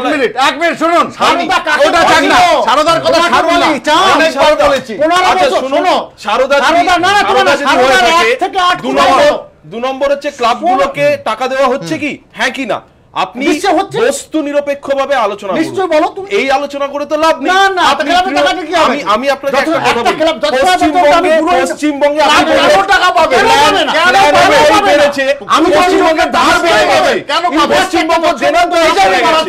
মিনিট শুনুন। সারদা কাকে ওটা থাক না, বলছিল? সারদার কথা তোমাকে ছাড়ুন না। বলি, চাও। অনেকবার বলেছি। 15 আচ্ছা, বছর, শুনুন, শোনো। সারদা যদি- সারদা, না, না, সারদা যদি হয়ে সারদার থাকে, 1 থেকে 8 দু কোটি নম্বর- টাকা। 2 নম্বর হচ্ছে ক্লাবগুলোকে টাকা দেওয়া হচ্ছে কি, হ্যাঁ কি না? আপনি নিশ্চয় হচ্ছে। বস্তু নিরপেক্ষভাবে আলোচনা করুন। নিশ্চয় বলো তুমি। এই আলোচনা করে তো লাভ নেই। না, না, আপনি ক্লাবের টাকাটা কি হবে? আমি আপনাকে একটা যত- কথা একটা বলি। ক্লাব, যত টাকা পর্যন্ত আমি পুরো- পশ্চিমবঙ্গে ক্লাব আপনি কেন টাকা পাবে? কেন পাবে না? কেন কেন পাবে পাবে? না? বেড়েছে। আমি পশ্চিমবঙ্গের ধার বেড়ে গেছে। কেন পাবে? পশ্চিমবঙ্গ দেনার তো এই যে বেড়ে আমি গেছে। বলার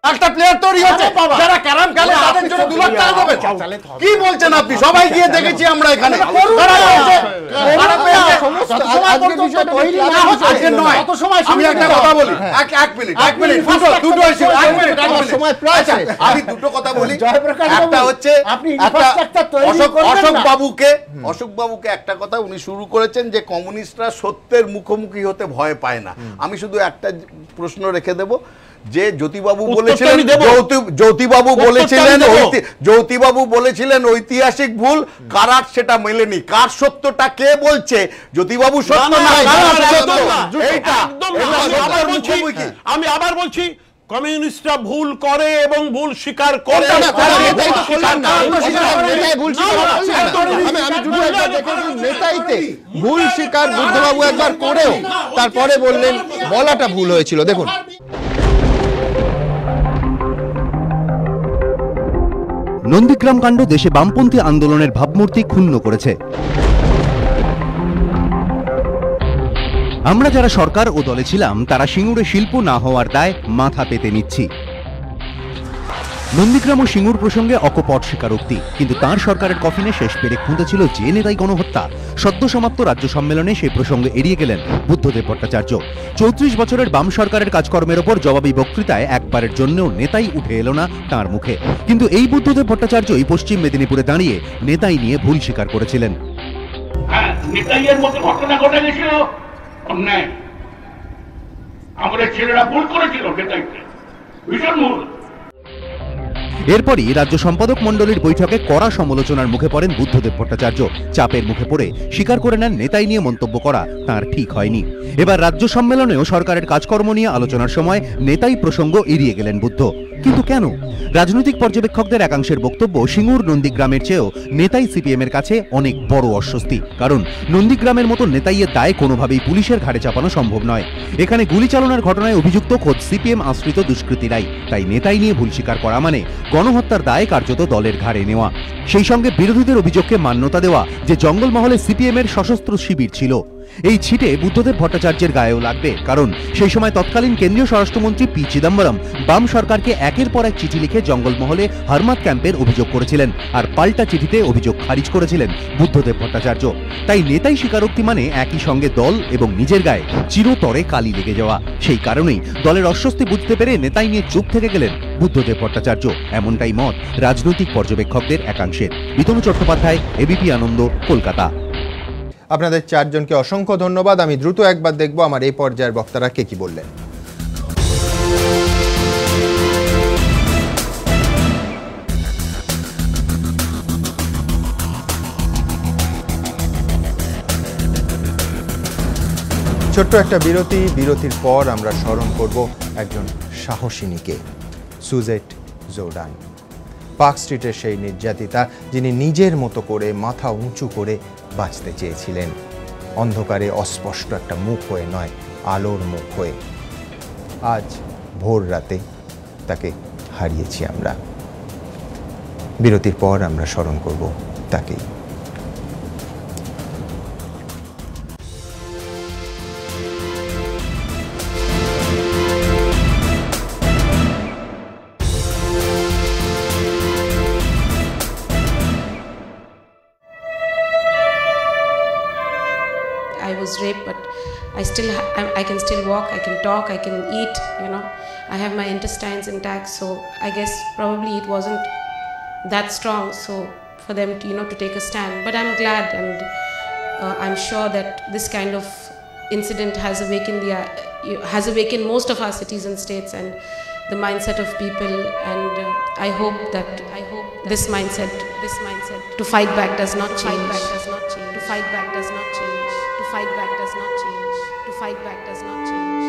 একটা প্লেয়ার তৈরি হচ্ছে আরে বাবা। যারা ক্যারাম খেলে আরে তাদের আপনি জন্য তো 2 লাখ টাকা দেবেন। চালালে তো হবে। কি বলছেন আপনি? সবাই গিয়ে দেখেছি আমরা এখানে। করুন না। খারাপ হয়েছে। করুন খারাপ না। হয়েছে। সমস্ত আজকের সময় পর্যন্ত বিষয়টা তৈরি ক্লাবের না হচ্ছে। আজকে নয়। তত সময় আমি একটা শুনতে কথা হবে। বলি। এক মিনিট, এক আপনি মিনিট, infrastructure দুটো issue, এক মিনিট, এক আমার মিনিট। সময় প্রায় আচ্ছা, শেষ। আমি দুটো কথা বলি। জয়প্রকাশ বাবু, একটা হচ্ছে আপনি একটা infrastructure তৈরি করবেন অশোক না। বাবুকে একটা কথা উনি শুরু করেছেন যে কমিউনিস্টরা সত্যের মুখোমুখি হতে ভয় পায় না। আমি শুধু একটা প্রশ্ন রেখে দেব যে জ্যোতিবাবু উত্তরটা বলেছিলেন, আমি দেব। জ্যোতিবাবু বলেছিলেন ঐতিহাসিক ভুল, কারার সেটা মেলেনি। কার সত্যটা কে বলছে? জ্যোতিবাবু সত্য না, কারার সত্য। এইটা আমি আবার বলছি কমিউনিস্টরা ভুল করে এবং ভুল স্বীকার করে। নেতাইতে ভুল স্বীকার বুদ্ধবাবু একবার করেও তারপরে বললেন বলাটা ভুল হয়েছিল। দেখুন, নন্দীগ্রাম কাণ্ড দেশে বামপন্থী আন্দোলনের ভাবমূর্তি ক্ষুণ্ণ করেছে। আমরা যারা সরকার ও দলে ছিলাম তারা সিঙ্গুরে শিল্প না হওয়ার দায় মাথা পেতে নিচ্ছি। নন্দীগ্রাম ও সিঙ্গুর প্রসঙ্গে অকপট স্বীকারোক্তি, কিন্তু তাঁর সরকারের কফিনে শেষ পেরেক খুঁজেছিল যে নেতাই গণহত্যা। সদ্য সমাপ্ত রাজ্য সম্মেলনে সেই প্রসঙ্গে এড়িয়ে গেলেন বুদ্ধদেব ভট্টাচার্য। 34 বছরের বাম সরকারের কাজকর্মের ওপর জবাবি বক্তৃতায় একবারের জন্যও নেতাই উঠে এলো না তাঁর মুখে। কিন্তু এই বুদ্ধদেব ভট্টাচার্যই পশ্চিম মেদিনীপুরে দাঁড়িয়ে নেতাই নিয়ে ভুল স্বীকার করেছিলেন। নেতাইয়ের মতো ঘটনা ঘটে গেছিল, অন্যায় আমাদের ছেলেরা ভুল করেছিল, নেতাইতে ভীষণ ভুল। এরপরই রাজ্য সম্পাদক মণ্ডলীর বৈঠকে কড়া সমালোচনার মুখে পড়েন বুদ্ধদেব ভট্টাচার্য। চাপের মুখে পড়ে স্বীকার করে নেন নেতাই নিয়ে মন্তব্য করা তাঁর ঠিক হয়নি। এবার রাজ্য সম্মেলনেও সরকারের কাজকর্ম নিয়ে আলোচনার সময় নেতাই প্রসঙ্গ এড়িয়ে গেলেন বুদ্ধ। কিন্তু কেন? রাজনৈতিক পর্যবেক্ষকদের একাংশের বক্তব্য, সিঙ্গুর নন্দীগ্রামের চেয়েও নেতাই সিপিএম এর কাছে অনেক বড় অস্বস্তি। কারণ নন্দীগ্রামের মতো নেতাইয়ের দায় কোনোভাবেই পুলিশের ঘাড়ে চাপানো সম্ভব নয়। এখানে গুলি চালনার ঘটনায় অভিযুক্ত খোদ সিপিএম আশ্রিত দুষ্কৃতীরাই। তাই নেতাই নিয়ে ভুল স্বীকার করা মানে গণহত্যার দায় কার্যত দলের ঘাড়ে নেওয়া। সেই সঙ্গে বিরোধীদের অভিযোগকে মান্যতা দেওয়া যে জঙ্গলমহলে সিপিএম এর সশস্ত্র শিবির ছিল। এই ছিটে বুদ্ধদেব ভট্টাচার্যের গায়েও লাগবে, কারণ সেই সময় তৎকালীন কেন্দ্রীয় স্বরাষ্ট্রমন্ত্রী পি চিদম্বরম বাম সরকারকে একের পর এক চিঠি লিখে জঙ্গলমহলে হারমাত ক্যাম্পের অভিযোগ করেছিলেন, আর পাল্টা চিঠিতে অভিযোগ খারিজ করেছিলেন বুদ্ধদেব ভট্টাচার্য। তাই নেতাই স্বীকারোক্তি মানে একই সঙ্গে দল এবং নিজের গায়ে চিরতরে কালি লেগে যাওয়া। সেই কারণেই দলের অস্বস্তি বুঝতে পেরে নেতাই নিয়ে চুপ থেকে গেলেন বুদ্ধদেব ভট্টাচার্য, এমনটাই মত রাজনৈতিক পর্যবেক্ষকদের একাংশের। বিতনু চট্টোপাধ্যায়, এবিপি আনন্দ, কলকাতা। আপনাদের চারজনকে অসংখ্য ধন্যবাদ। আমি দ্রুত একবার দেখব আমার এই পর্যায়ের বক্তারা কে কি বললেন। ছোট্ট একটা বিরতির পর আমরা স্মরণ করব একজন সাহসিনীকে, সুজেট জোর্ডান। পার্ক স্ট্রিটের সেই নির্যাতিতা যিনি নিজের মতো করে মাথা উঁচু করে বাঁচতে চেয়েছিলেন, অন্ধকারে অস্পষ্ট একটা মুখ হয়ে নয়, আলোর মুখ হয়ে। আজ ভোর রাতে তাকে হারিয়েছি আমরা। বিরতির পর আমরা স্মরণ করব তাকেই। I was raped, but I can still walk, I can talk, I can eat, you know. I have my intestines intact, so I guess probably it wasn't that strong, so for them to, you know, to take a stand. But I'm glad, and I'm sure that this kind of incident has awakened most of our cities and states and the mindset of people, and I hope that this mindset to fight back does not change. To fight back does not change. To fight back does not change. To fight back does not change.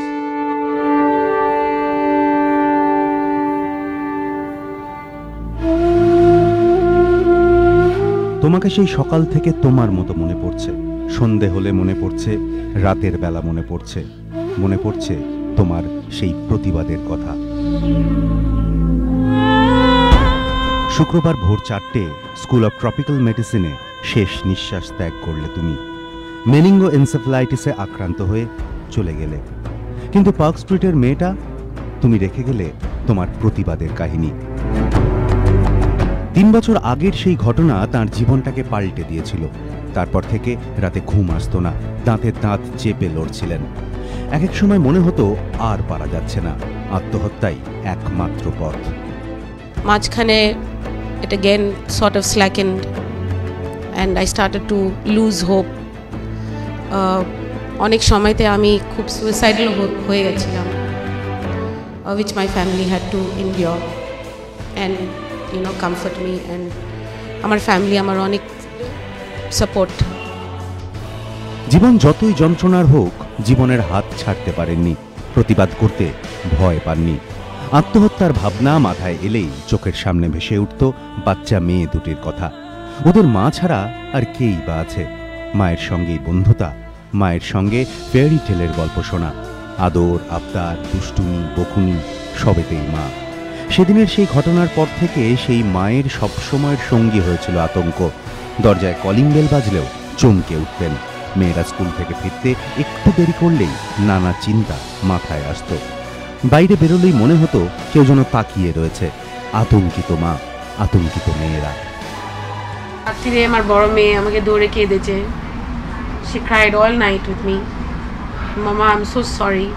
তোমাকে সেই সকাল থেকে তোমার মতো মনে পড়ছে, সন্ধে হলে মনে পড়ছে, রাতের বেলা মনে পড়ছে, মনে পড়ছে তোমার সেই প্রতিবাদের কথা। শুক্রবার ভোর 4টে স্কুল অফ ট্রপিক্যাল মেডিসিনে শেষ নিঃশ্বাস ত্যাগ করলে তুমি। মেনিঙ্গো এনসেফ্যালাইটিসে আক্রান্ত হয়ে চলে গেলে। কিন্তু পার্ক স্ট্রিটের মেয়েটা, তুমি রেখে গেলে তোমার প্রতিবাদের কাহিনী। 3 বছর আগের সেই ঘটনা তার জীবনটাকে পাল্টে দিয়েছিল। তারপর থেকে রাতে ঘুম আসতো না, দাঁতের দাঁত চেপে লড়ছিলেন। এক এক সময় মনে হতো আর পারা যাচ্ছে না, আত্মহত্যাই একমাত্র পথ। মাঝখানে it again sort of slackened and I started to lose hope. অনেক সময়তে আমি খুব সুইসাইডাল হয়ে গেছিলাম, which my family had to endure and you know comfort me, and আমার ফ্যামিলি আমার অনেক সাপোর্ট। জীবন যতই যন্ত্রণার হোক, জীবনের হাত ছাড়তে পারেননি, প্রতিবাদ করতে ভয় পাননি। আত্মহত্যার ভাবনা মাথায় এলেই চোখের সামনে ভেসে উঠত বাচ্চা মেয়ে দুটির কথা। ওদের মা ছাড়া আর কেই বা আছে? মায়ের সঙ্গেই বন্ধুতা, মায়ের সঙ্গে ফেয়ারি টেলের গল্প শোনা, আদর আবদার, দুষ্টুমি বকুনি, সবেতেই মা। সেদিনের সেই ঘটনার পর থেকে সেই মায়ের সবসময়ের সঙ্গী হয়েছিল আতঙ্ক। দরজায় কলিং বেল বাজলেও চমকে উঠতেন। মেয়েরা স্কুল থেকে ফিরতে একটু দেরি করলেই নানা চিন্তা মাথায় আসতো। বাইরে বেরোলেই মনে হতো কেউ যেন তাকিয়ে রয়েছে। আতঙ্কিত মা, আতঙ্কিত মেয়েরা। রাত্রিরে আমার বড় মেয়ে আমাকে দৌড়ে কেঁদেছে। She cried all night with me. Mama, I'm so sorry.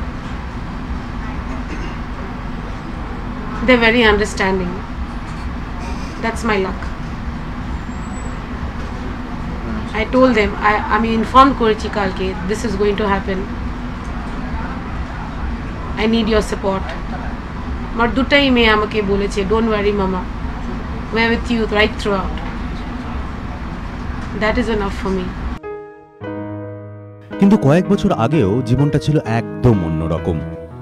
They're very understanding. That's my luck. I told them, আমি ইনফর্ম করেছি কালকে this is going to happen. I need your support. আমার দুটাই মেয়ে আমাকে বলেছে, don't worry mama, were with you right throughout. That is enough for me. কিন্তু কয়েক বছর আগেও জীবনটা ছিল একদম অন্যরকম।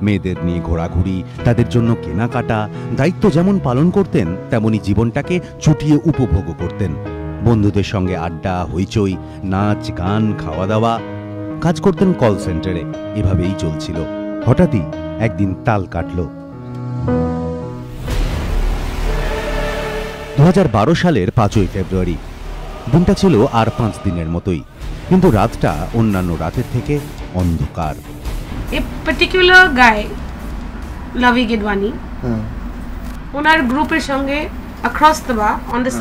মেয়েদের নিয়ে ঘোরাঘুরি, তাদের জন্য কেনাকাটা, দায়িত্ব যেমন পালন করতেন তেমনি জীবনটাকে চুটিয়ে উপভোগও করতেন। বন্ধুদের সঙ্গে আড্ডা, হইচই, নাচ, গান, খাওয়া দাওয়া। কাজ করতেন কল সেন্টারে। এভাবেই চলছিল। হঠাৎই একদিন তাল কাটল। 2012 সালের 5ই ফেব্রুয়ারি। দিনটা ছিল আর 5 দিনের মতোই, কিন্তু রাতটা অন্যান্য রাতের থেকে অন্ধকার। A particular guy, Lavi Gidwani, ওনার গ্রুপের সঙ্গে across the bar on the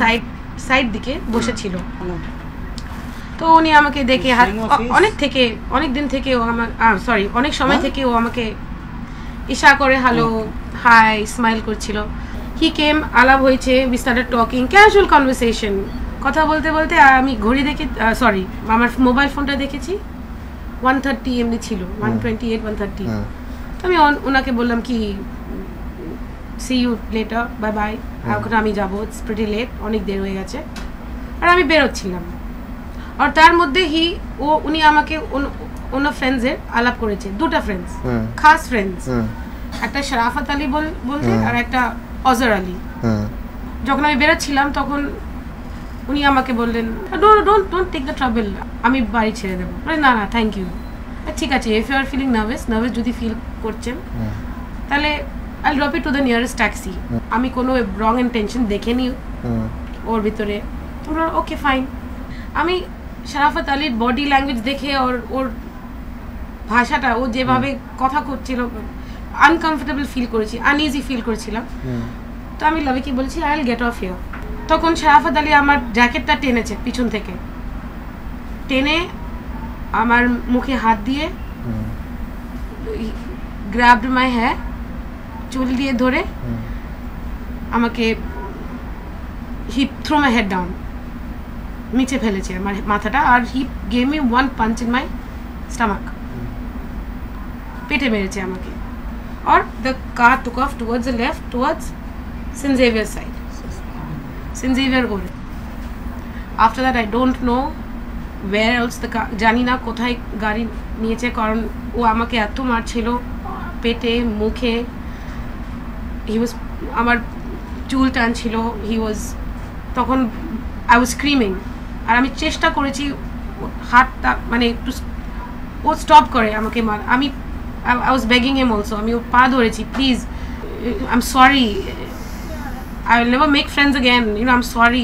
side দিকে বসেছিল। তো উনি আমাকে দেখে অনেক সময় থেকে ও আমাকে ইশারা করে হ্যালো হাই স্মাইল করছিল। হি কেম, আলাপ হয়েছে, we started talking, casual conversation. কথা বলতে বলতে আমি ঘড়ি দেখে আমার মোবাইল ফোনটা দেখেছি 1:30 এমনি ছিল, 1:28, 1:30। তো আমি ওনাকে বললাম কি see you later, bye bye, এখন আমি যাবো, ইটস প্রিটি লেট, অনেক দেরি হয়ে গেছে। আর আমি বেরোচ্ছিলাম। আর তার মধ্যে উনি আমাকে ওনার ফ্রেন্ডসের আলাপ করেছে, দুটা ফ্রেন্ডস, খাস ফ্রেন্ডস, একটা শরাফত আলী বলতে আর একটা অজর আলী। যখন আমি বেরোচ্ছিলাম তখন উনি আমাকে বললেন ডোন্ট টেক দ্য ট্রাবল, আমি বাড়ি ছেড়ে দেবো। না না থ্যাংক ইউ, ঠিক আছে, if you are feeling nervous যদি ফিল করছেন তাহলে I drop it to the nearest taxi. আমি কোনো রং ইন্টেনশন দেখেনি ওর ভিতরে। তোমরা ওকে ফাইন। আমি শরাফত আলীর বডি ল্যাঙ্গুয়েজ দেখে ওর ভাষাটা, ও যেভাবে কথা করছিল, আনকমফোর্টেবল ফিল করেছি, আনইজি ফিল করেছিলাম। তো আমি লাভিকে বলেছি I will get of here. তখন শরাফত আলী আমার জ্যাকেটটা টেনেছে পিছন থেকে, টেনে আমার মুখে হাত দিয়ে গ্র্যাবড মাই হেয়ার, চুল দিয়ে ধরে আমাকে he throw my head down, নিচে ফেলেছে আমার মাথাটা। আর he gave me one punch in my stomach, পেটে মেরেছে আমাকে। আর the car took off towards the left, towards Saint Xavier side, Saint Xavier করে। After that I don't know where else the car, জানি না কোথায় গাড়ি নিয়েছে, কারণ ও আমাকে এত মারছিল পেটে, মুখে। হি ওয়াজ, আমার চুল টানছিল, হি ওয়াজ, তখন আই ওয়াজ স্ক্রিমিং। আর আমি চেষ্টা করেছি হাতটা মানে একটু ও স্টপ করে আমাকে মার। আমি I was begging him also, আমি ওর পা ধরেছি, please I am sorry, I will never make friends again, I am sorry,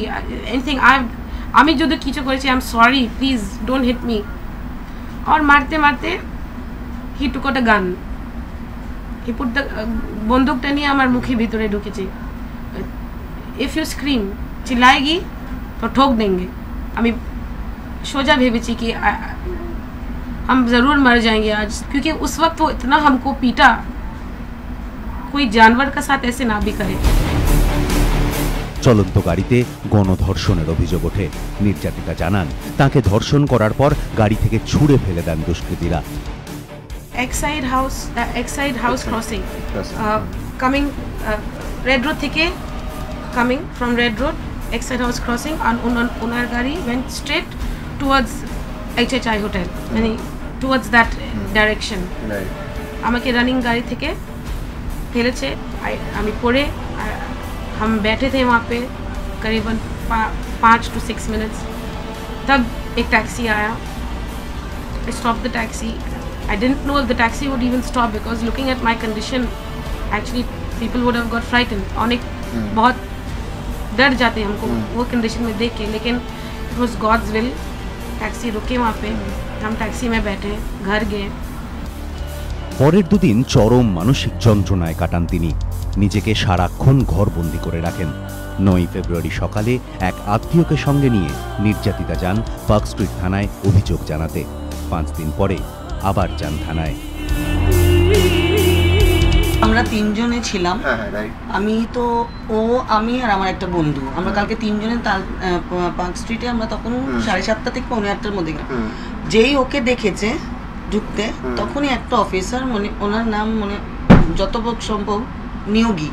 anything আমি যদি কিছু করেছি, I am sorry, please don't hit me. আর মারতে মারতে হি টুক আউট আ গান, হি পুট দ্য, বন্দুকটা নিয়ে আমার মুখের ভিতরে ঢুকেছে। ইফ ইউ স্ক্রিম, চিল্লাएगी तो ठोक देंगे। আমি সোজা ভেবেছি कि हम ज़रूर मर जाएंगे आज, क्योंकि उस वक्त वो इतना हमको पीटा, कोई जानवर का साथ ऐसे ना भी करे। চলন্ত গাড়িতে গণধর্ষণের অভিযোগ ওঠে। নির্যাতিতা জানান তাকে ধর্ষণ করার পর গাড়ি থেকে ছুঁড়ে ফেলে দেন দুষ্কৃতীরা। Exide House crossing, coming red road থেকে, coming from red road, Exide House crossing, and ওনার গাড়ি went straight towards HHI hotel, মানে towards that direction. আমাকে রানিং গাড়ি থেকে ফেলেছে, আমি পড়ে, हम बैठे थे वहाँ पे करीबन 5 to 6 minutes। तब एक टैक्सी आया, I stopped the taxi. I didn't know if the taxi would even stop, because looking at my condition, actually people would have got frightened. अनेक बहुत डर जाते हैं हमको वो कंडीशन में देख के, लेकिन it was God's will. Taxi रुके वहाँ पे, हम टैक्सी में बैठे, घर गए। পরের দুদিন চরম মানসিক যন্ত্রণায় কাটান তিনি। নিজেকে সারাক্ষণ ঘরবন্দি করে রাখেন। 9 ফেব্রুয়ারি সকালে এক আত্মীয়কে সঙ্গে নিয়ে নির্যাতিতা যান পার্ক স্ট্রিট থানায় অভিযোগ জানাতে। 5 দিন পরে আবার যান থানায়। আমরা তিনজনে ছিলাম, আমি আর আমার একটা বন্ধু, আমরা কালকে তিনজনে পার্ক স্ট্রিটে, আমরা তখন 7:30 থেকে 8:45 মধ্যে গেলাম। যেই ওকে দেখেছে ঢুকতে, তখনই একটা অফিসার, মানে ওনার নাম মানে যতটুকু সম্ভব নিয়োগী,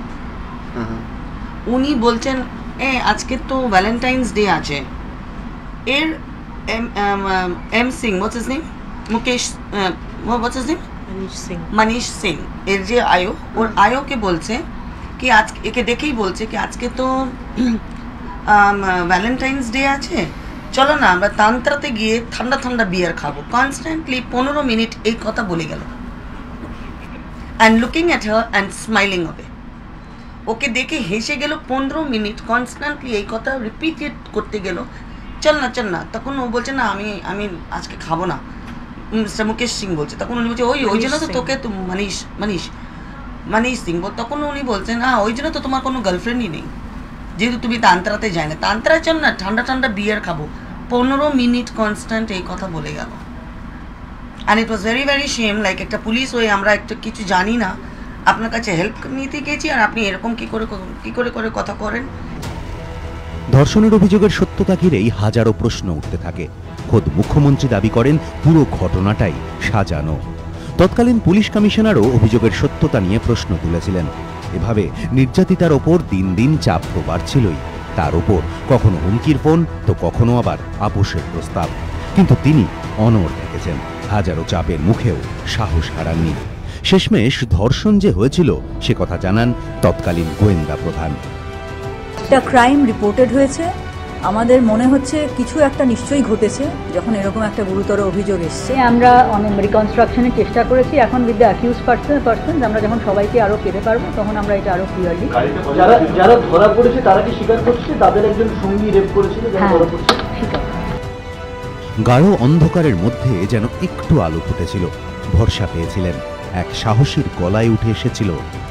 উনি বলছেন আজকে তো ভ্যালেন্টাইন্স ডে আছে, এর এম সিং, হোয়াটস হিজ নেম, মুকেশ, হোয়াটস হিজ নেম, মনীষ সিং, এর যে আয়ো, ওর আয়োকে বলছে কি আজ, একে দেখেই বলছে কি আজকে তো ভ্যালেন্টাইন্স ডে আছে, চলো না আমরা তান্ত্রাতে গিয়ে ঠান্ডা ঠান্ডা বিয়ার খাবো। কনস্ট্যান্টলি 15 মিনিট এই কথা বলে গেল, and looking at her and smiling হবে, ওকে দেখে হেসে গেল 15 মিনিট কনস্ট্যান্টলি এই কথা রিপিটেড করতে গেল, চল না। তখন ও বলছে না আমি আজকে খাবো না, মিস্টার মুকেশ সিং বলছে, তখন উনি বলছে ওই জন্য তো তোকে তো মনীষ সিং, তখন উনি বলছেন না ওই জন্য তো তোমার কোনো গার্লফ্রেন্ডই নেই, যেহেতু তুমি তান্ত্রাতে যায় না, তান্ত্রায় চল না ঠান্ডা ঠান্ডা বিয়ার খাবো। 15 মিনিট কনস্ট্যান্ট এই কথা বলে গেল। And it was very very shame, like একটা পুলিশ হয়ে আমরা একটা কিছু জানি না, আপনার কাছে হেল্প নিতে গেছি আর আপনি এরকম কি করে কথা করেন। ধর্ষণের অভিযোগের সত্যতা ঘিরেই হাজারো প্রশ্ন উঠতে থাকে। খোদ মুখ্যমন্ত্রী দাবি করেন পুরো ঘটনাটাই সাজানো। তৎকালীন পুলিশ কমিশনারও অভিযোগের সত্যতা নিয়ে প্রশ্ন তুলেছিলেন। এভাবে নির্যাতিতার ওপর দিন দিন চাপ তো বাড়ছিলই, তার ওপর কখনো হুমকির ফোন তো কখনো আবার আপোষের প্রস্তাব। কিন্তু তিনি অনড় থেকেছেন, হাজারো চাপের মুখেও সাহস হারাননি। শেষমেশ ধর্ষণ যে হয়েছিল সে কথা জানান তৎকালীন গোয়েন্দা প্রধান। একটা ক্রাইম রিপোর্টেড হয়েছে, আমাদের মনে হচ্ছে কিছু একটা নিশ্চয়ই ঘটেছে যখন এরকম একটা গুরুতর অভিযোগ এসছে। আমরা অনেক রিকনস্ট্রাকশনের চেষ্টা করেছি, এখন উইথ দ্য অ্যাকিউজ পারসন আমরা যখন সবাইকে আরো পেতে পারবো তখন আমরা এটা আরো ক্লিয়ারলি। যারা ধরা পড়েছে তারা কি স্বীকার করছে তাদের একজন সঙ্গী রেপ করেছিল? গাঢ় অন্ধকারের মধ্যে যেন একটু আলো ফুটেছিল, ভরসা পেয়েছিলেন। এক সাহসীর গলায় উঠে এসেছিল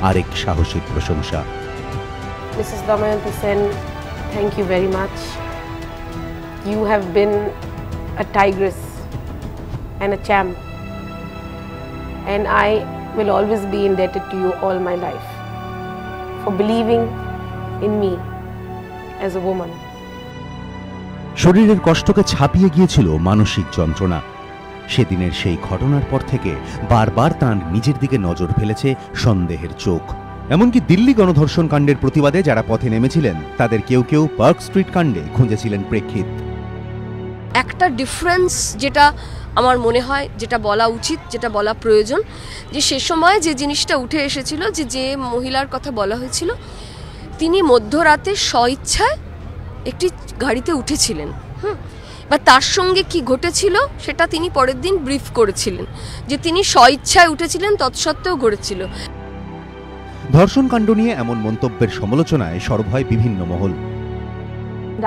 আরেক সাহসীর প্রশংসা। Mrs. Damayanti Sen, thank you very much. You have been a tigress and a champ, and I will always be indebted to you all my life for believing in me as a woman. শরীরের কষ্টকে ছাপিয়ে গিয়েছিল মানসিক যন্ত্রণা। সেদিনের সেই ঘটনার পর থেকে বারবার তাঁর নিজের দিকে নজর ফেলেছে সন্দেহের চোখ। এমনকি দিল্লি গণধর্ষণ কাণ্ডের প্রতিবাদে যারা পথে নেমেছিলেন তাদের কেউ কেউ পার্ক স্ট্রিট কাণ্ডে খুঁজেছিলেন প্রেক্ষিত। একটা ডিফারেন্স যেটা আমার মনে হয়, যেটা বলা উচিত, যেটা বলা প্রয়োজন, যে সে সময় যে জিনিসটা উঠে এসেছিল, যে মহিলার কথা বলা হয়েছিল তিনি মধ্যরাতে স্বইচ্ছায় একটি গাড়িতে উঠেছিলেন, বা তার সঙ্গে কি ঘটেছিল সেটা তিনি পরের দিন ব্রিফ করেছিলেন, যে তিনি স্বইচ্ছায় উঠেছিলেন তৎসত্ত্বেও ঘটেছিল। ধর্ষণ কাণ্ড নিয়ে এমন মন্তব্যের সমালোচনায় সরব হয় বিভিন্ন মহল।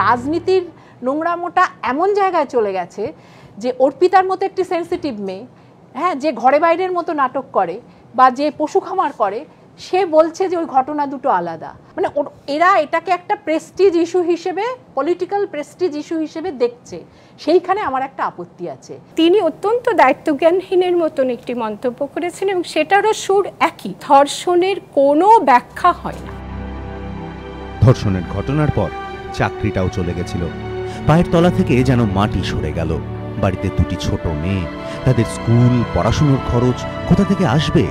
রাজনীতির নোংরামোটা এমন জায়গায় চলে গেছে যে অর্পিতার মতো একটি সেন্সিটিভ মেয়ে, যে ঘরে বাইরের মতো নাটক করে বা যে পশু খামার করে, সে বলছে যে ওই ঘটনা দুটো আলাদা। মানে এরা এটাকে একটা প্রেস্টিজ ইস্যু হিসেবে, পলিটিক্যাল প্রেস্টিজ ইস্যু হিসেবে দেখছে, সেইখানে আমার একটা আপত্তি আছে। তিনি অত্যন্ত দায়িত্বজ্ঞানহীনের মতন একটি মন্তব্য করেছেন এবং সেটারও সুর একই, ধর্ষণের কোনো ব্যাখ্যা হয় না। ধর্ষণের ঘটনার পর চাকরিটাও চলে গেছিল, পায়ের তলা থেকে যেন মাটি সরে গেল। বাড়িতে দুটি ছোট মেয়ে, তাদের স্কুল পড়াশোনার খরচ কোথা থেকে আসবে?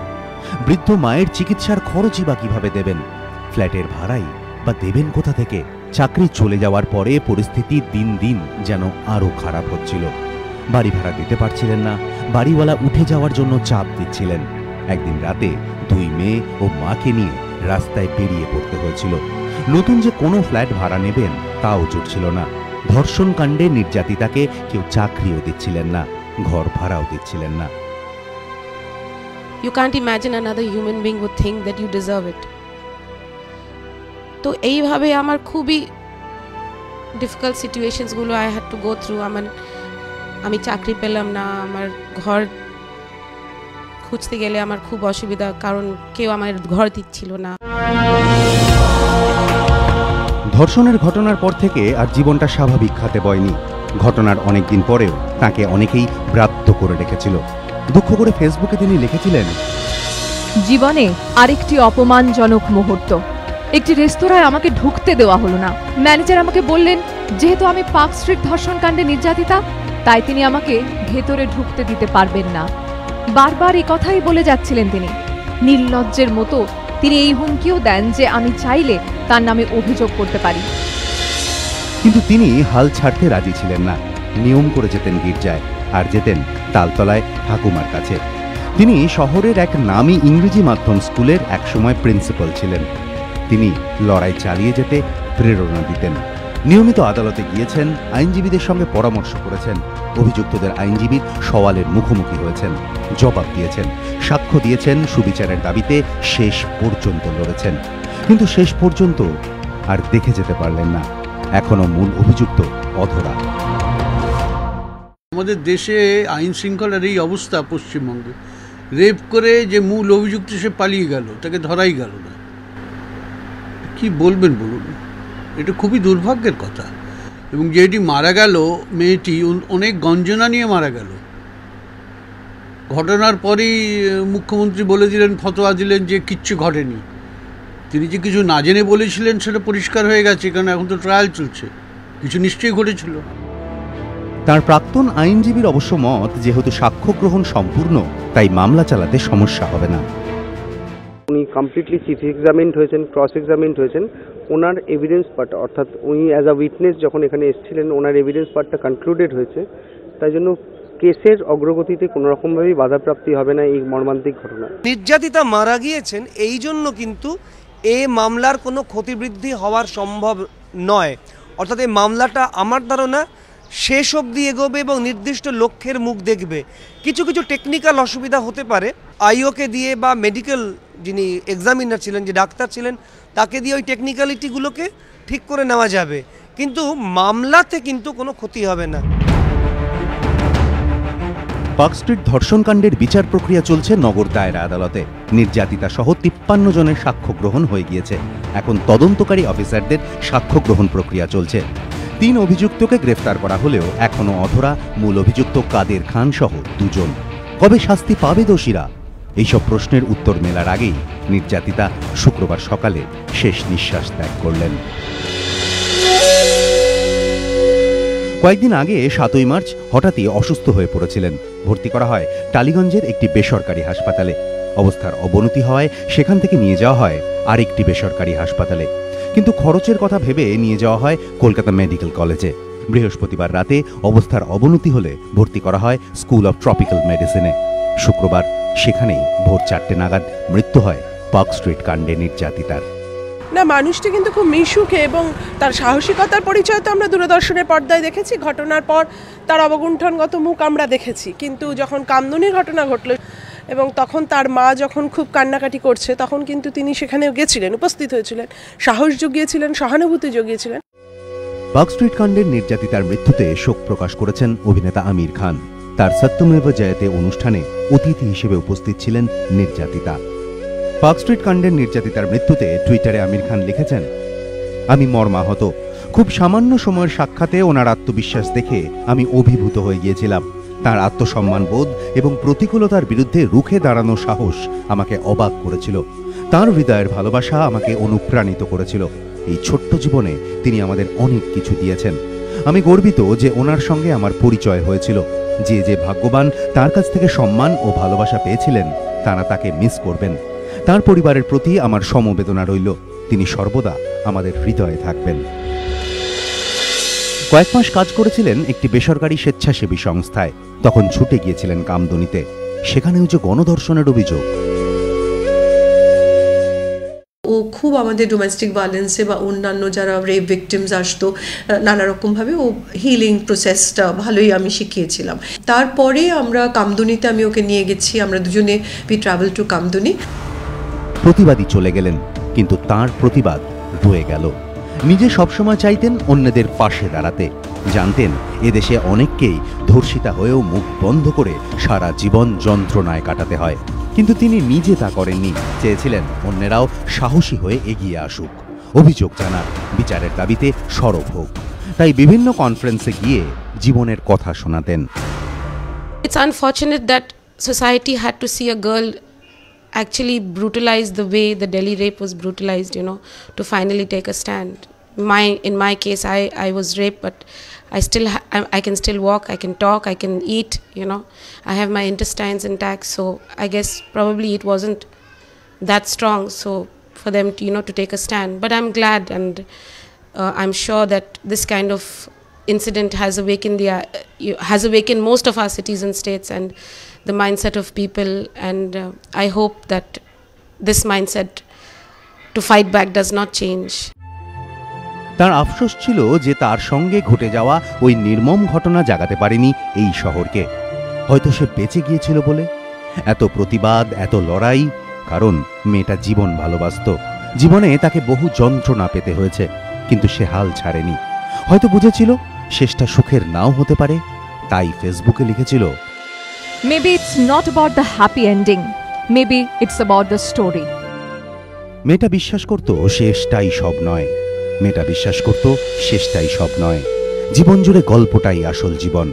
বৃদ্ধ মায়ের চিকিৎসার খরচই বা কিভাবে দেবেন? ফ্ল্যাটের ভাড়াই বা দেবেন কোথা থেকে? চাকরি চলে যাওয়ার পরে পরিস্থিতি দিন দিন যেন আরো খারাপ হচ্ছিল। বাড়ি ভাড়া দিতে পারছিলেন না, বাড়িওয়ালা উঠে যাওয়ার জন্য চাপ দিচ্ছিলেন। একদিন রাতে দুই মেয়ে ও মাকে নিয়ে রাস্তায় বেরিয়ে পড়তে হয়েছিল। নতুন যে কোনো ফ্ল্যাট ভাড়া নেবেন তাও জুটছিল না। ধর্ষণ কাণ্ডে নির্যাতিতাকে কেউ চাকরিও দিচ্ছিলেন না, ঘর ভাড়াও দিচ্ছিলেন না। You can't imagine another human being would think that you deserve it. তো এইভাবে আমার খুবই ডিফিকাল্ট সিচুয়েশনস গুলো I had to go through. আমি চাকরি পেলাম না, আমার ঘর খুঁজতে গেলে আমার খুব অসুবিধা, কারণ কেউ আমার ঘর দিচ্ছিল না। ধর্ষণের ঘটনার পর থেকে আর জীবনটা স্বাভাবিক খাতে বয়নি। ঘটনার অনেকদিন পরেও তাকে অনেকেই ব্রাত্য করে রেখেছিল। দুঃখ করে ফেসবুকে তিনি লিখেছিলেন, জীবনে আরেকটি অপমানজনক মুহূর্ত। একটি রেস্তোরাঁয় আমাকে ঢুকতে দেওয়া হলো না। ম্যানেজার আমাকে বললেন যেহেতু আমি পার্ক স্ট্রিট ধর্ষণ কাণ্ডে নির্যাতিতা, তাই তিনি আমাকে ভেতরে ঢুকতে দিতে পারবেন না। বারবার এই কথাই বলে যাচ্ছিলেন তিনি। নির্লজ্জের মতো তিনি এই হুমকিও দেন যে আমি চাইলে তার নামে অভিযোগ করতে পারি। কিন্তু তিনি হাল ছাড়তে রাজি ছিলেন না। নিয়ম করে যেতেন গির্জায়, আর যেতেন তালতলায় ঠাকুমার কাছে। তিনি শহরের এক নামী ইংরেজি মাধ্যম স্কুলের একসময় প্রিন্সিপাল ছিলেন। তিনি লড়াই চালিয়ে যেতে প্রেরণা দিতেন। নিয়মিত আদালতে গিয়েছেন, আইনজীবীদের সঙ্গে পরামর্শ করেছেন, অভিযুক্তদের আইনজীবীর সওয়ালের মুখোমুখি হয়েছেন, জবাব দিয়েছেন, সাক্ষ্য দিয়েছেন, সুবিচারের দাবিতে শেষ পর্যন্ত লড়েছেন। কিন্তু শেষ পর্যন্ত আর দেখে যেতে পারলেন না। এখনো মূল অভিযুক্ত অধরা। আমাদের দেশে আইন শৃঙ্খলার এই অবস্থা, পশ্চিমবঙ্গে রেপ করে যে মূল অভিযুক্ত সে পালিয়ে গেল, তাকে ধরাই গেল না। কি বলবেন বলুন, এটা খুবই দুর্ভাগ্যের কথা। এবং যেটি মারা গেল, মেয়েটি অনেক গঞ্জনা নিয়ে মারা গেল। ঘটনার পরেই মুখ্যমন্ত্রী বলে দিলেন, ফতোয়া দিলেন যে কিচ্ছু ঘটেনি। তিনি যে কিছু না জেনে বলেছিলেন সেটা পরিষ্কার হয়ে গেছে, কারণ এখন তো ট্রায়াল চলছে, কিছু নিশ্চয়ই ঘটেছিল। তার প্রাক্তন আইনজীবীর অবশ্য মত, যেহেতু সাক্ষ্য গ্রহণ সম্পূর্ণ, তাই মামলা চালাতে সমস্যা হবে না। উনি কমপ্লিটলি চিফ এক্সামিন্ড হয়েছেন, ক্রস এক্সামিন্ড হয়েছেন। ওনার এভিডেন্স পার্ট, অর্থাৎ উনি অ্যাজ আ উইটনেস যখন এখানে এসেছিলেন, ওনার এভিডেন্স পার্টটা কনক্লুডেড হয়েছে। তাই জন্য কেসের অগ্রগতিতে কোনো রকমভাবেই বাধাপ্রাপ্তি হবে না এই মর্মান্তিক ঘটনা। নির্যাতিতা মারা গিয়েছেন, এই জন্য কিন্তু এই মামলার কোনো ক্ষতিবৃদ্ধি হওয়ার সম্ভব নয়। অর্থাৎ এই মামলাটা আমার ধারণা শেষ অবধি এগোবে এবং নির্দিষ্ট লক্ষ্যের মুখ দেখবে। কিছু কিছু টেকনিক্যাল অসুবিধা হতে পারে, আইওকে দিয়ে বা মেডিকেল যিনি এক্সামিনার ছিলেন, যে ডাক্তার ছিলেন, তাকে দিয়ে ওই টেকনিক্যালিটিগুলোকে ঠিক করে নেওয়া যাবে, কিন্তু মামলাতে কিন্তু কোনো ক্ষতি হবে না। পার্ক স্ট্রিট ধর্ষণকাণ্ডের বিচার প্রক্রিয়া চলছে নগর দায়রা আদালতে। নির্যাতিতা সহ 53 জনের সাক্ষ্য গ্রহণ হয়ে গিয়েছে। এখন তদন্তকারী অফিসারদের সাক্ষ্য গ্রহণ প্রক্রিয়া চলছে। 3 অভিযুক্তকে গ্রেফতার করা হলেও এখনো অধরা মূল অভিযুক্ত কাদের খান সহ 2 জন। কবে শাস্তি পাবে দোষীরা? এইসব প্রশ্নের উত্তর মেলার আগেই নির্যাতিতা শুক্রবার সকালে শেষ নিঃশ্বাস ত্যাগ করলেন। কয়েকদিন আগে 7ই মার্চ হঠাৎই অসুস্থ হয়ে পড়েছিলেন। ভর্তি করা হয় টালিগঞ্জের একটি বেসরকারি হাসপাতালে। অবস্থার অবনতি হওয়ায় সেখান থেকে নিয়ে যাওয়া হয় আরেকটি বেসরকারি হাসপাতালে। কিন্তু খরচের কথা ভেবে নিয়ে যাওয়া হয় কলকাতা মেডিকেল কলেজে। বৃহস্পতিবার রাতে অবস্থার অবনতি হলে ভর্তি করা হয় স্কুল অফ ট্রপিক্যাল মেডিসিনে। শুক্রবার সেখানেই ভোর 4টে নাগাদ মৃত্যু হয় পার্ক স্ট্রিট কাণ্ডে নির্যাতিতার। না, মানুষটি কিন্তু খুব মিশুকে এবং তার সাহসিকতার পরিচয় তো আমরা দূরদর্শনের পর্দায় দেখেছি। ঘটনার পর তার অবগুণ্ঠনগত মুখ আমরা দেখেছি, কিন্তু যখন কামদুনির ঘটনা ঘটল এবং তখন তার মা যখন খুব কান্নাকাটি করছে, তখন কিন্তু তিনি সেখানে গেছিলেন, উপস্থিত হয়েছিলেন, সাহস জুগিয়েছিলেন, সহানুভূতি জুগিয়েছিলেন। পার্ক স্ট্রিট কাণ্ডের নির্যাতিতার মৃত্যুতে শোক প্রকাশ করেছেন অভিনেতা আমির খান। তার সত্যমেব জয়তে অনুষ্ঠানে অতিথি হিসেবে উপস্থিত ছিলেন নির্যাতিতা। পার্ক স্ট্রিট কাণ্ডের নির্যাতিতার মৃত্যুতে টুইটারে আমির খান লিখেছেন, আমি মর্মাহত। খুব সামান্য সময়ের সাক্ষাতে ওনার আত্মবিশ্বাস দেখে আমি অভিভূত হয়ে গিয়েছিলাম। তার আত্মসম্মান বোধ এবং প্রতিকূলতার বিরুদ্ধে রুখে দাঁড়ানো সাহস আমাকে অবাক করেছিল। তার হৃদয়ের ভালোবাসা আমাকে অনুপ্রাণিত করেছিল। এই ছোট্ট জীবনে তিনি আমাদের অনেক কিছু দিয়েছেন। আমি গর্বিত যে ওনার সঙ্গে আমার পরিচয় হয়েছিল। যে যে ভাগ্যবান তার কাছ থেকে সম্মান ও ভালোবাসা পেয়েছিলেন, তারা তাকে মিস করবেন। তার পরিবারের প্রতি আমার সমবেদনা রইল। তিনি সর্বদা আমাদের হৃদয়ে থাকবেন। কয়েক মাস কাজ করেছিলেন একটি বেসরকারি স্বেচ্ছাসেবী সংস্থায়। তখন ছুটে গিয়েছিলেন কামদুনিতে। সেখানেও যে গণধর্ষণের অভিযোগ। ও খুব আমাদের ডোমেস্টিক ভায়োলেন্সে বা অন্যান্য যারা রেপ ভিকটিমস আসতো, নানা রকমভাবে ও হিলিং প্রসেসটা ভালোই আমি শিখিয়েছিলাম। তারপরে আমরা কামদুনিতে আমি ওকে নিয়ে গেছি, আমরা দুজনে উই ট্রাভেল টু কামদুনি। প্রতিবাদী চলে গেলেন, কিন্তু তার প্রতিবাদ রয়ে গেল। নিজে সবসময় চাইতেন অন্যদের পাশে দাঁড়াতে। জানতেন এদেশে অনেককেই ধর্ষিতা হয়েও মুখ বন্ধ করে সারা জীবন যন্ত্রণায় কাটাতে হয়, কিন্তু তিনি নিজে তা করেননি। চেয়েছিলেন অন্যেরাও সাহসী হয়ে এগিয়ে আসুক, অভিযোগ জানাক, বিচারের দাবিতে সরব হোক। তাই বিভিন্ন কনফারেন্সে গিয়ে জীবনের কথা শোনাতেন। It's unfortunate that society had to see a girl actually brutalized the way the Delhi rape was brutalized, you know, to finally take a stand. In my case, I was raped, but I can still walk, I can talk, I can eat, you know. I have my intestines intact, so I guess probably it wasn't that strong, so for them to, you know, to take a stand. But I'm glad, and I'm sure that this kind of incident has awakened most of our cities and states and the mindset of people, and I hope that this mindset to fight back does not change. তার আফসোস ছিল যে তার সঙ্গে ঘটে যাওয়া ওই নির্মম ঘটনা জাগাতে পারেনি এই শহরকে। হয়তো সে বেঁচে গিয়েছিল বলে। এত প্রতিবাদ, এত লড়াই, কারণ মেয়েটা জীবন ভালোবাসত। জীবনে তাকে বহু যন্ত্রণা পেতে হয়েছে, কিন্তু সে হাল ছাড়েনি। হয়তো বুঝেছিল শেষটা সুখের নাও হতে পারে, তাই ফেসবুকে লিখেছিল, Maybe it's not about the happy ending. Maybe it's about the story. মেয়েটা বিশ্বাস করত শেষটাই সব নয়। মেয়েটা বিশ্বাস করত শেষটাই সব নয়। জীবন জুড়ে গল্পটাই আসল জীবন,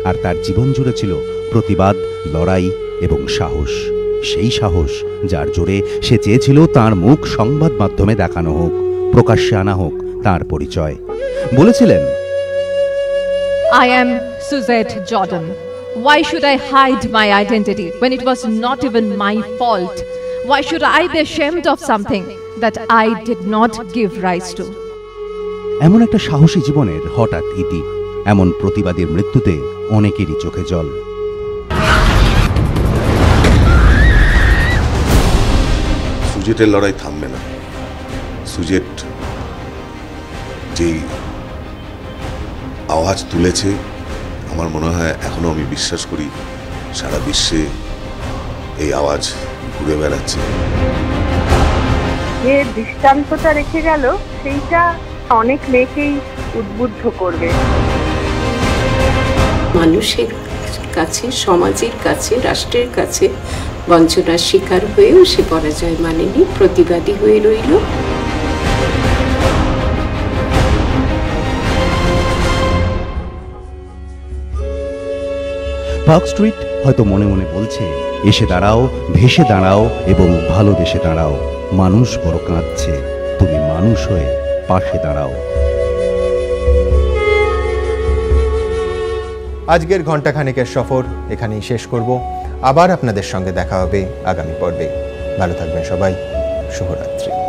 আর তার জীবন জুড়ে ছিল প্রতিবাদ, লড়াই এবং সাহস। সেই সাহস যার জোরে সে চেয়েছিল তার মুখ সংবাদ মাধ্যমে দেখানো হোক, প্রকাশ্যে আনা হোক তার পরিচয়। বলেছিলেন, I am Suzette Jordan. Why should I hide my identity when it was not even my fault? Why should I be ashamed of something that I did not give rise to? এমন একটা সাহসী জীবনের হঠাৎ ইতি, এমন প্রতিবাদীর মৃত্যুতে অনেকেরই চোখে জল। সুজেটের লড়াই থামবে না। সুজেট যেই আওয়াজ তুলেছে, আমার মনে হয় এখনো আমি বিশ্বাস করি সারা বিশ্বে এই আওয়াজ ঘুরে বেড়াচ্ছে। যে দৃষ্টান্তটা রেখে গেল সেইটা অনেক মেয়েকেই উদ্বুদ্ধ করবে। মানুষের কাছে, সমাজের কাছে, রাষ্ট্রের কাছে বঞ্চনার শিকার হয়েও সে পরাজয় মানেনি, প্রতিবাদী হয়ে রইল। পার্ক স্ট্রিট হয়তো মনে মনে বলছে, এসে দাঁড়াও, ভেসে দাঁড়াও এবং ভালোবেসে দাঁড়াও। মানুষ বড় কাঁদছে, তুমি মানুষ হয়ে পাশে দাঁড়াও। আজকের ঘণ্টাখানেকের সফর এখানেই শেষ করব। আবার আপনাদের সঙ্গে দেখা হবে আগামী পর্বে। ভালো থাকবেন সবাই। শুভরাত্রি।